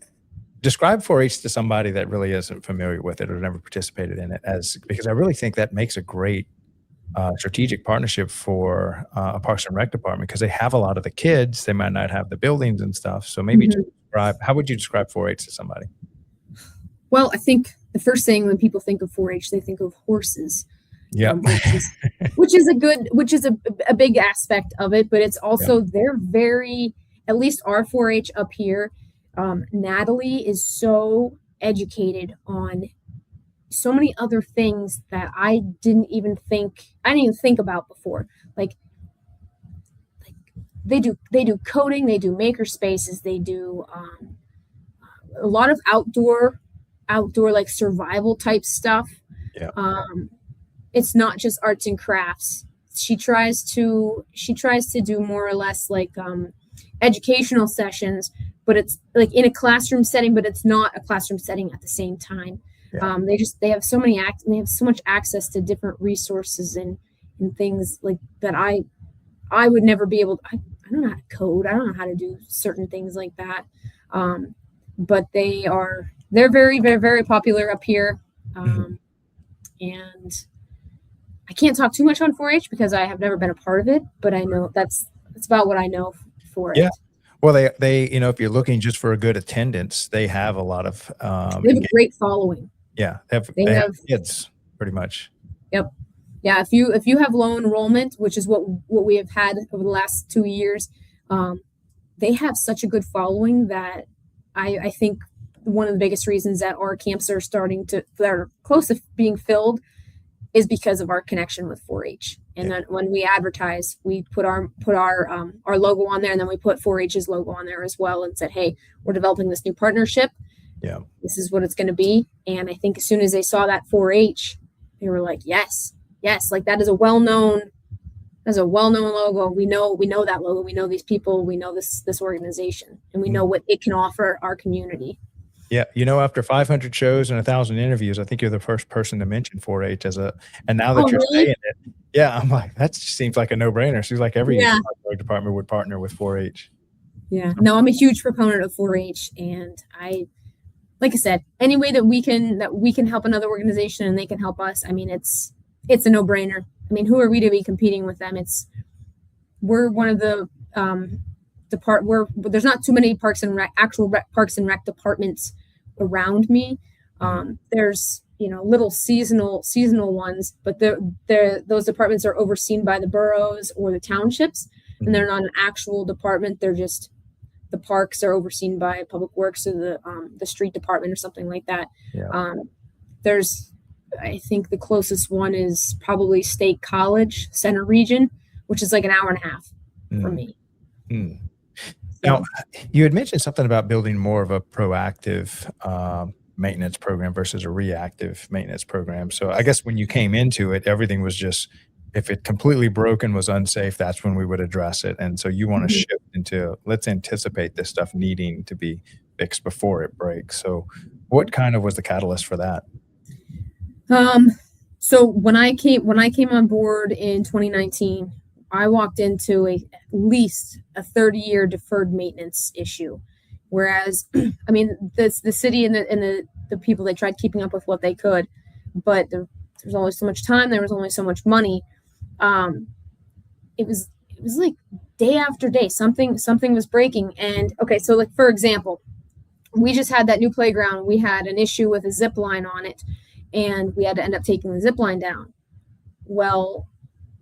describe 4-H to somebody that really isn't familiar with it or never participated in it, because I really think that makes a great strategic partnership for a Parks and Rec department, because they have a lot of the kids. They might not have the buildings and stuff. So maybe just how would you describe 4-H to somebody? Well, I think the first thing when people think of 4-H, they think of horses. Yeah. Which is a big aspect of it, but it's also they're very, at least our 4-H up here. Natalie is so educated on so many other things that I didn't even think about before. Like they do coding, they do maker spaces, they do a lot of outdoor like survival type stuff. Yeah. It's not just arts and crafts. She tries to do more or less like educational sessions, but it's like in a classroom setting, but it's not a classroom setting at the same time. Yeah. They have so many they have so much access to different resources and things like that. I would never be able to, I don't know how to code. I don't know how to do certain things like that. But they're very, very, very popular up here. And I can't talk too much on 4-H because I have never been a part of it, but I know that's about what I know for it. Yeah. Well, they if you're looking just for a good attendance, they have a lot of they have a great following. Yeah, they have kids pretty much. Yep. Yeah, if you have low enrollment, which is what we have had over the last 2 years, they have such a good following that I think one of the biggest reasons that our camps are they're close to being filled is because of our connection with 4-H. And then when we advertise, we put our logo on there, and then we put 4-H's logo on there as well, and said, hey, we're developing this new partnership. Yeah, this is what it's going to be. And I think as soon as they saw that 4-H, they were like, yes, like that is a well-known logo. We know that logo. We know these people. We know this organization, and we know what it can offer our community. Yeah, after 500 shows and 1,000 interviews, I think you're the first person to mention 4-H and now that you're really? saying it, yeah, I'm like, that seems like a no-brainer. Seems like every department would partner with 4-H. Yeah, no, I'm a huge proponent of 4-H, and like I said, any way that we can help another organization and they can help us. I mean, it's a no-brainer. I mean, who are we to be competing with them? We're one of the there's not too many parks and rec departments around me. There's little seasonal ones, but those departments are overseen by the boroughs or the townships, and they're not an actual department. They're just, the parks are overseen by Public Works or the street department or something like that. Yeah. I think the closest one is probably State College Center Region, which is like an hour and a half from me. Now, you had mentioned something about building more of a proactive maintenance program versus a reactive maintenance program. So I guess when you came into it, everything was just, if it completely broke and was unsafe, that's when we would address it. And so you want to shift into, let's anticipate this stuff needing to be fixed before it breaks. So what kind of was the catalyst for that? So when I came on board in 2019, I walked into at least a 30-year deferred maintenance issue. Whereas, I mean, the city and the people, they tried keeping up with what they could, but there was only so much time. There was only so much money. It was like day after day, something was breaking. And okay, so like, for example, we just had that new playground. We had an issue with a zip line on it, and we had to end up taking the zip line down. Well,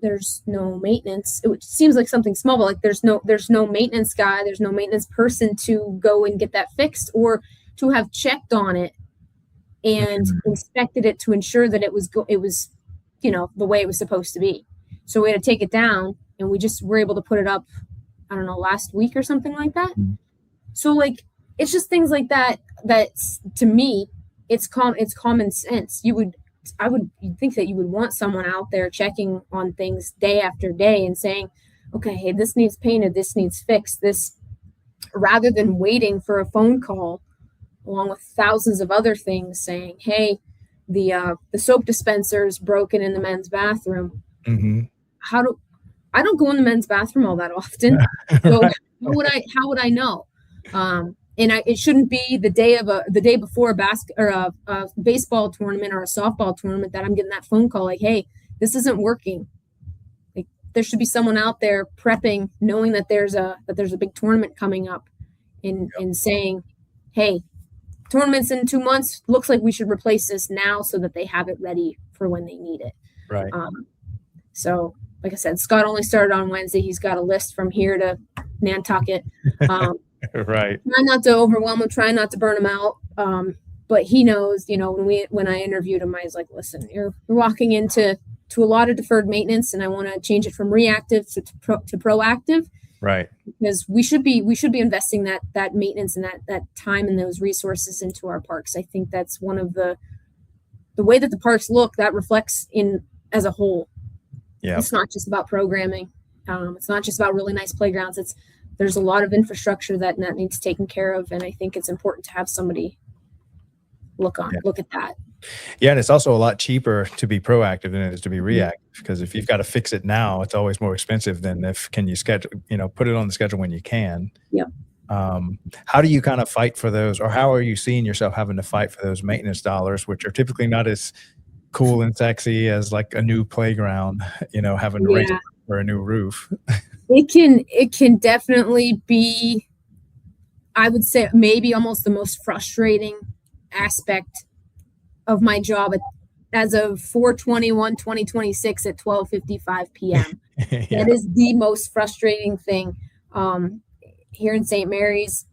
there's no maintenance. It seems like something small, but like there's no maintenance guy, there's no maintenance person to go and get that fixed, or to have checked on it and inspected it to ensure that it was the way it was supposed to be. So we had to take it down, and we just were able to put it up, I don't know, last week or something like that. So like, it's just things like that to me, it's common sense. I would think that you would want someone out there checking on things day after day and saying, okay, hey, this needs painted, this needs fixed, this, rather than waiting for a phone call along with thousands of other things saying, hey, the soap dispenser is broken in the men's bathroom. I don't go in the men's bathroom all that often. So how would I know? And it shouldn't be the day before a baseball tournament or a softball tournament that I'm getting that phone call like, hey, this isn't working. Like, there should be someone out there prepping, knowing that there's a big tournament coming up, and saying, hey, tournament's in 2 months. Looks like we should replace this now so that they have it ready for when they need it. Right. So, like I said, Scott only started on Wednesday. He's got a list from here to Nantucket. Right. Try not to overwhelm him, try not to burn him out. But he knows, when I interviewed him, I was like, listen, you're walking into a lot of deferred maintenance, and I want to change it from reactive to proactive. Right. because we should be investing that maintenance and that time and those resources into our parks. I think that's one of the way that the parks look, that reflects in as a whole. Yeah. It's not just about programming. It's not just about really nice playgrounds. There's a lot of infrastructure that needs taken care of, and I think it's important to have somebody look at that. Yeah, and it's also a lot cheaper to be proactive than it is to be reactive, because if you've got to fix it now, it's always more expensive than can you schedule, put it on the schedule when you can. Yep. How do you kind of fight for those, or how are you seeing yourself having to fight for those maintenance dollars, which are typically not as cool and sexy as like a new playground, having to raise it for a new roof? It can definitely be, I would say, maybe almost the most frustrating aspect of my job as of 4/21/2026 at 12:55 p.m. Yeah. That is the most frustrating thing. Here in St. Mary's,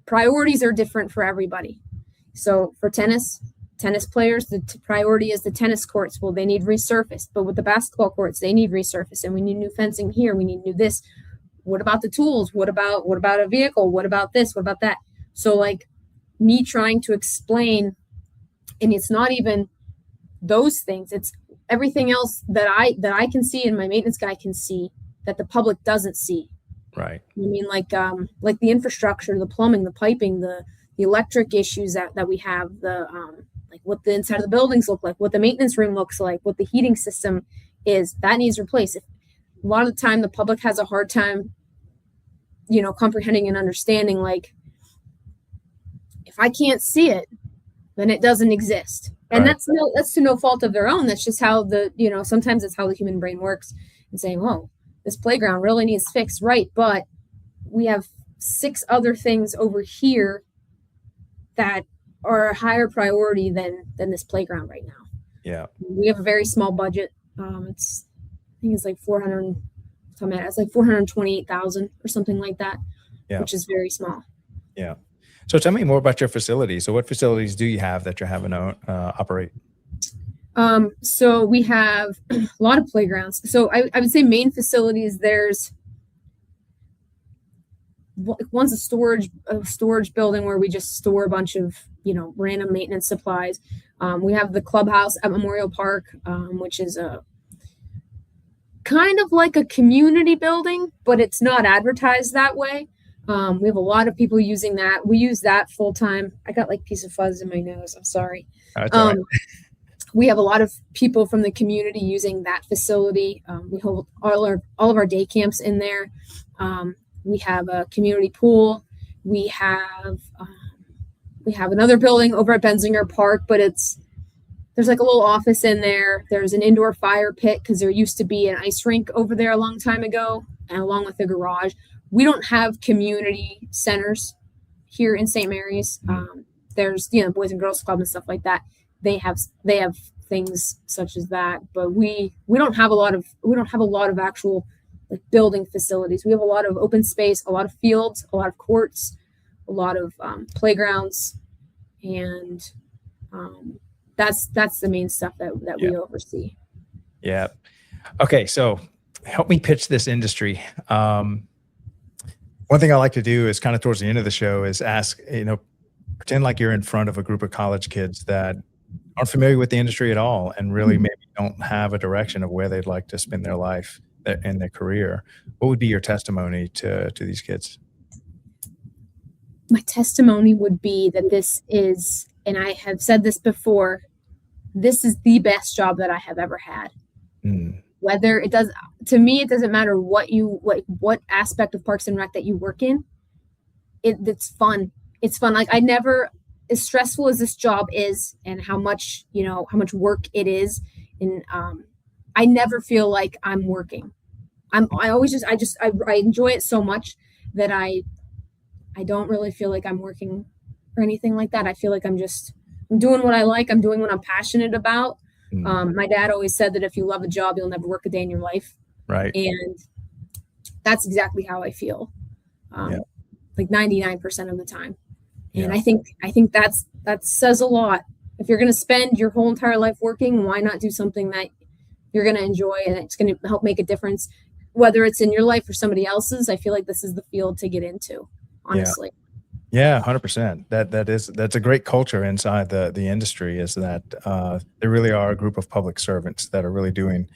priorities are different for everybody. So for tennis players, the priority is the tennis courts. Well, they need resurfaced, but with the basketball courts, they need resurfaced, and we need new fencing here. We need new this. What about the tools? What about a vehicle? What about this? What about that? So like me trying to explain, and it's not even those things. It's everything else that I can see and my maintenance guy can see that the public doesn't see. Right. I mean, like the infrastructure, the plumbing, the piping, the electric issues that we have, like what the inside of the buildings look like, what the maintenance room looks like, what the heating system is, that needs replaced. A lot of the time the public has a hard time, comprehending and understanding, like, if I can't see it, then it doesn't exist. And right. that's to no fault of their own. That's just how sometimes it's how the human brain works, and saying, oh, this playground really needs fixed, right? But we have 6 other things over here that are a higher priority than this playground right now. Yeah. We have a very small budget. I think it's like 400. It's like 428,000 or something like that, which is very small. Yeah. So tell me more about your facilities. So what facilities do you have that you're having to operate? So we have a lot of playgrounds. So I would say main facilities, there's one's a storage building where we just store a bunch of, random maintenance supplies. We have the clubhouse at Memorial Park, which is a kind of like a community building, but it's not advertised that way. We have a lot of people using that. We use that full time. I got like a piece of fuzz in my nose. I'm sorry. That's all right. We have a lot of people from the community using that facility. We hold all of our day camps in there. We have a community pool. We have another building over at Benzinger Park, but there's like a little office in there. There's an indoor fire pit because there used to be an ice rink over there a long time ago, and along with the garage. We don't have community centers here in St. Mary's. There's Boys and Girls Club and stuff like that. They have things such as that, but we don't have a lot of actual like building facilities. We have a lot of open space, a lot of fields, a lot of courts, a lot of playgrounds, and that's the main stuff that we oversee. Yeah. Okay, so help me pitch this industry. One thing I like to do is kind of towards the end of the show is ask, pretend like you're in front of a group of college kids that aren't familiar with the industry at all and really maybe don't have a direction of where they'd like to spend their life and their career. What would be your testimony to these kids? My testimony would be that this is, and I have said this before, this is the best job that I have ever had. Whether it does, to me, it doesn't matter what aspect of Parks and Rec that you work in. It's fun. It's fun. Like as stressful as this job is, and how much work it is, and I never feel like I'm working. I enjoy it so much that I don't really feel like I'm working or anything like that. I feel like I'm doing what I like. I'm doing what I'm passionate about. My dad always said that if you love a job, you'll never work a day in your life. Right. And that's exactly how I feel. Like 99% of the time. And I think that says a lot. If you're going to spend your whole entire life working, why not do something that you're going to enjoy and it's going to help make a difference? whether it's in your life or somebody else's, I feel like this is the field to get into, honestly. Yeah, 100%. That's a great culture inside the industry, is that there really are a group of public servants that are really doing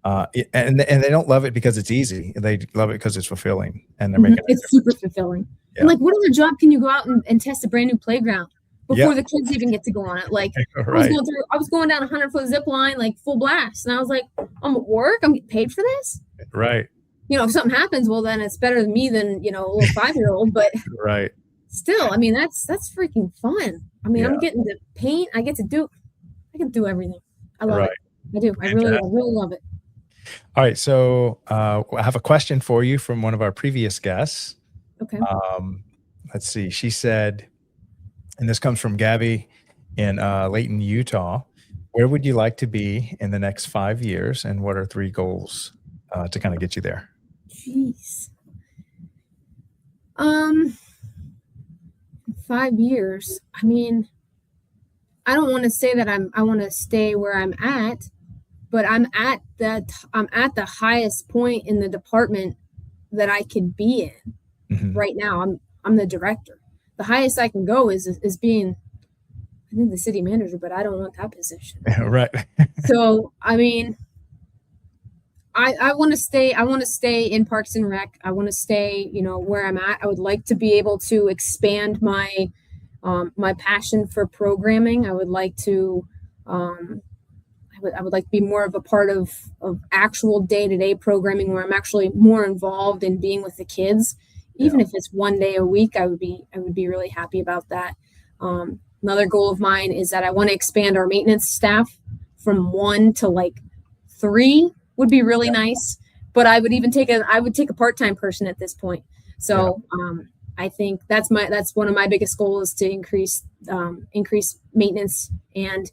and they don't love it because it's easy. They love it because it's fulfilling, and they're making It's super fulfilling. Yeah. And like, what other job can you go out and test a brand new playground before Yeah. the kids even get to go on it? Like, Right. I was going down a 100-foot zip line, like full blast, and I was like, I'm at work, I'm getting paid for this. Right. You know, if something happens, well, then it's better than me than, you know, a little 5-year-old. But Right. still, I mean, that's freaking fun. I mean, Yeah. I'm getting to paint. I can do everything. I love Right. it. I do. I really love it. All right. So I have a question for you from one of our previous guests. Okay. Let's see. She said, and this comes from Gabby in Layton, Utah. Where would you like to be in the next 5 years, and what are 3 goals to kind of get you there? Jeez. 5 years. I mean, I don't want to say that I want to stay where I'm at, but I'm at the highest point in the department that I could be in right now. I'm the director. The highest I can go is being, I think, the city manager, but I don't want that position. Right. So, I mean, I want to stay in Parks and Rec. I want to stay, you know, where I'm at. I would like to be able to expand my my passion for programming. I would like to I would like to be more of a part of actual day-to-day programming, where I'm actually more involved in being with the kids. Even if it's 1 day a week, I would be really happy about that. Another goal of mine is that I want to expand our maintenance staff from 1 to like 3 would be really nice. But I would even take a part-time person at this point. So I think that's one of my biggest goals, is to increase maintenance and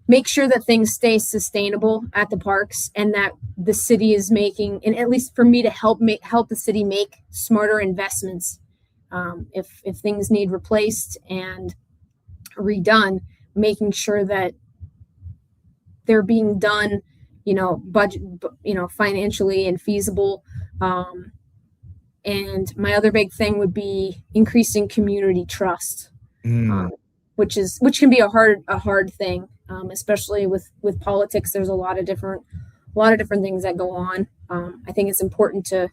make sure that things stay sustainable at the parks, and that the city is making, and at least for me to help the city make smarter investments. If things need replaced and redone, making sure that they're being done, you know, budget, you know, financially and feasible. And my other big thing would be increasing community trust, which can be a hard thing, especially with politics. There's a lot of different things that go on. I think it's important to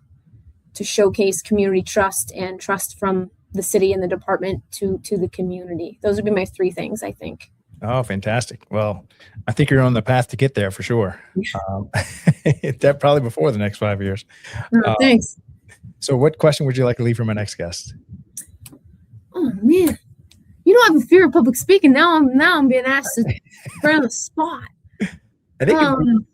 showcase community trust and trust from the city and the department to the community. Those would be my 3 things, I think. Oh, fantastic. Well, I think you're on the path to get there for sure. That probably before the next 5 years. Thanks. So what question would you like to leave for my next guest? Oh man, you know, I have a fear of public speaking. Now I'm being asked to put on the spot. I think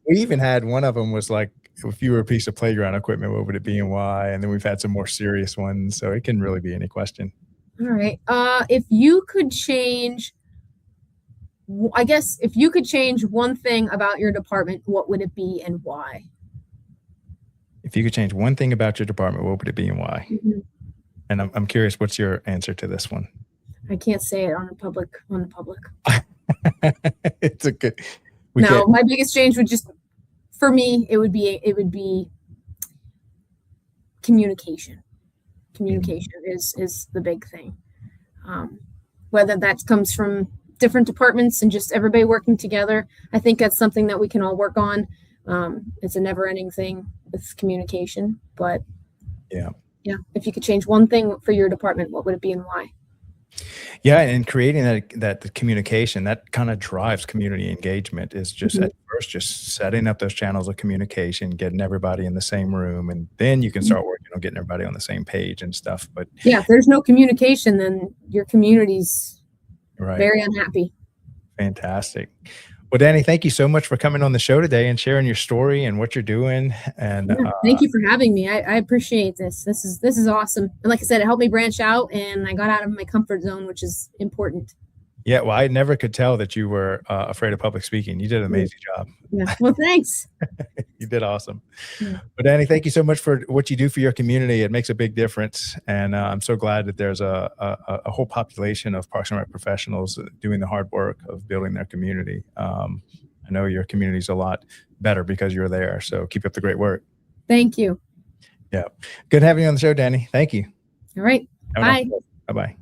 we even had one of them was like, if you were a piece of playground equipment, what would it be and why? And then we've had some more serious ones. So it can really be any question. All right. If you could change, I guess if you could change one thing about your department, what would it be and why? If you could change one thing about your department, what would it be and why? And I'm curious, what's your answer to this one? I can't say it on the public. It's a good. My biggest change would just, for me, it would be communication. Communication is the big thing. Whether that comes from different departments and just everybody working together, I think that's something that we can all work on. It's a never-ending thing with communication, but yeah. If you could change one thing for your department, what would it be and why? Yeah, and creating that communication, that kind of drives community engagement, is just at first just setting up those channels of communication, getting everybody in the same room, and then you can start working on getting everybody on the same page and stuff. But yeah, if there's no communication, then your community's very unhappy. Fantastic. Well, Dani, thank you so much for coming on the show today and sharing your story and what you're doing. And thank you for having me. I appreciate this. This is awesome. And like I said, it helped me branch out, and I got out of my comfort zone, which is important. Yeah, well, I never could tell that you were afraid of public speaking. You did an amazing job. Yeah. Well, thanks. You did awesome. Yeah. But Dani, thank you so much for what you do for your community. It makes a big difference. And I'm so glad that there's a whole population of Parks and Rec professionals doing the hard work of building their community. I know your community is a lot better because you're there. So keep up the great work. Thank you. Yeah. Good having you on the show, Dani. Thank you. All right. Bye. Bye-bye.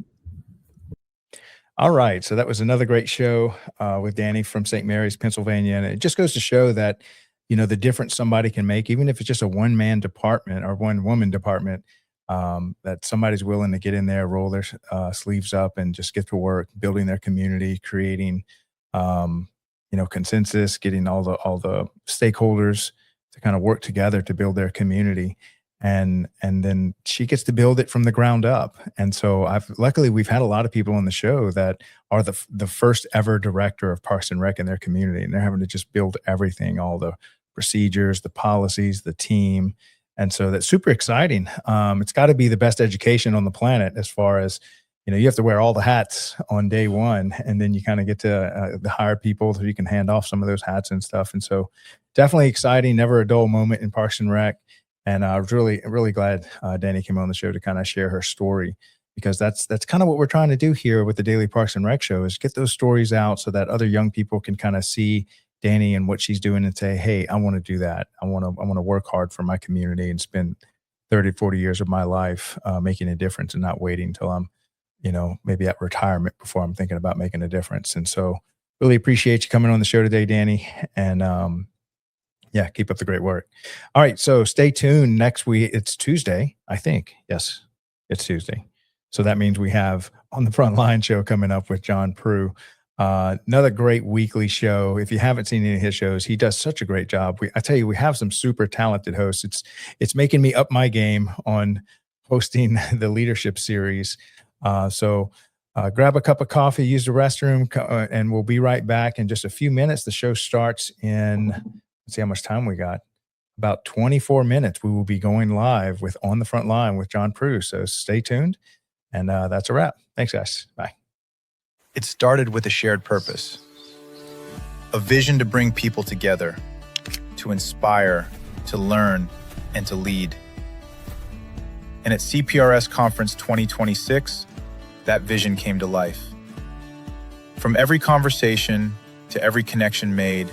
All right. So that was another great show with Dani from St. Mary's, Pennsylvania. And it just goes to show that, the difference somebody can make, even if it's just a one-man department or one-woman department, that somebody's willing to get in there, roll their sleeves up and just get to work, building their community, creating, consensus, getting all the stakeholders to kind of work together to build their community. And then she gets to build it from the ground up. And so luckily we've had a lot of people on the show that are the first ever director of Parks and Rec in their community. And they're having to just build everything, all the procedures, the policies, the team. And so that's super exciting. It's got to be the best education on the planet as far as, you have to wear all the hats on day one, and then you kind of get to hire people so you can hand off some of those hats and stuff. And so definitely exciting, never a dull moment in Parks and Rec. And I was really, really glad Dani came on the show to kind of share her story, because that's kind of what we're trying to do here with the Daily Parks and Rec show, is get those stories out so that other young people can kind of see Dani and what she's doing and say, hey, I want to do that. I want to work hard for my community and spend 30, 40 years of my life making a difference and not waiting until I'm, maybe at retirement before I'm thinking about making a difference. And so really appreciate you coming on the show today, Dani. And yeah, keep up the great work. All right. So stay tuned next week. It's Tuesday, I think. Yes, it's Tuesday. So that means we have On the Front Line show coming up with John Prue. Another great weekly show. If you haven't seen any of his shows, he does such a great job. I tell you, we have some super talented hosts. It's making me up my game on hosting the leadership series. So grab a cup of coffee, use the restroom, and we'll be right back in just a few minutes. The show starts in, let's see how much time we got. About 24 minutes. We will be going live with On the Front Line with John Prue. So stay tuned. And that's a wrap. Thanks, guys. Bye. It started with a shared purpose, a vision to bring people together, to inspire, to learn, and to lead. And at CPRS Conference 2026, that vision came to life. From every conversation to every connection made,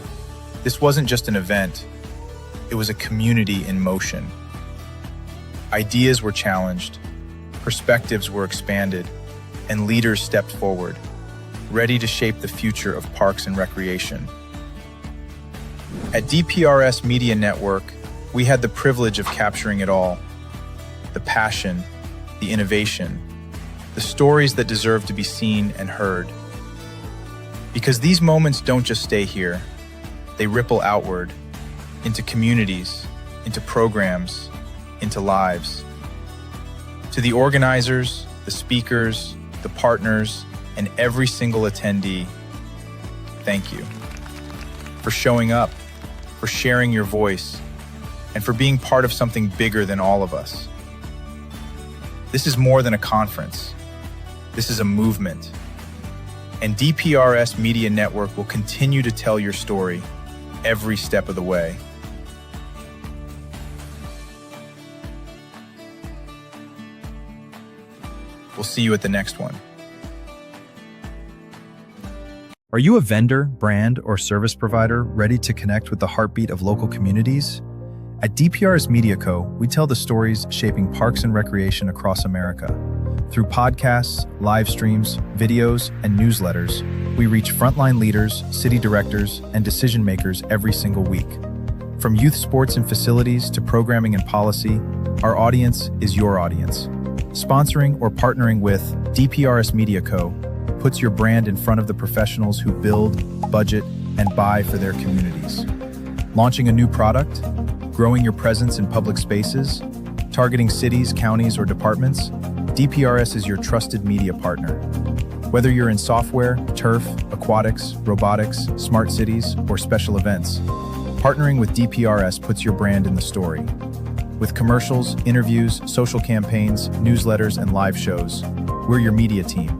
this wasn't just an event, it was a community in motion. Ideas were challenged, perspectives were expanded, and leaders stepped forward, ready to shape the future of parks and recreation. At DPRS Media Network, we had the privilege of capturing it all: the passion, the innovation, the stories that deserve to be seen and heard. Because these moments don't just stay here, they ripple outward, into communities, into programs, into lives. To the organizers, the speakers, the partners, and every single attendee, thank you for showing up, for sharing your voice, and for being part of something bigger than all of us. This is more than a conference. This is a movement. And DPRS Media Network will continue to tell your story every step of the way. We'll see you at the next one. Are you a vendor, brand, or service provider ready to connect with the heartbeat of local communities? At DPRS Media Co., we tell the stories shaping parks and recreation across America. Through podcasts, live streams, videos, and newsletters, we reach frontline leaders, city directors, and decision makers every single week. From youth sports and facilities to programming and policy, our audience is your audience. Sponsoring or partnering with DPRS Media Co. puts your brand in front of the professionals who build, budget, and buy for their communities. Launching a new product, growing your presence in public spaces, targeting cities, counties, or departments, DPRS is your trusted media partner. Whether you're in software, turf, aquatics, robotics, smart cities, or special events, partnering with DPRS puts your brand in the story. With commercials, interviews, social campaigns, newsletters, and live shows, we're your media team.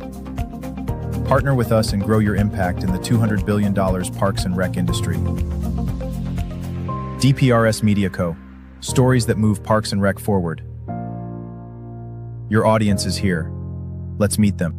Partner with us and grow your impact in the $200 billion parks and rec industry. DPRS Media Co. Stories that move parks and rec forward. Your audience is here. Let's meet them.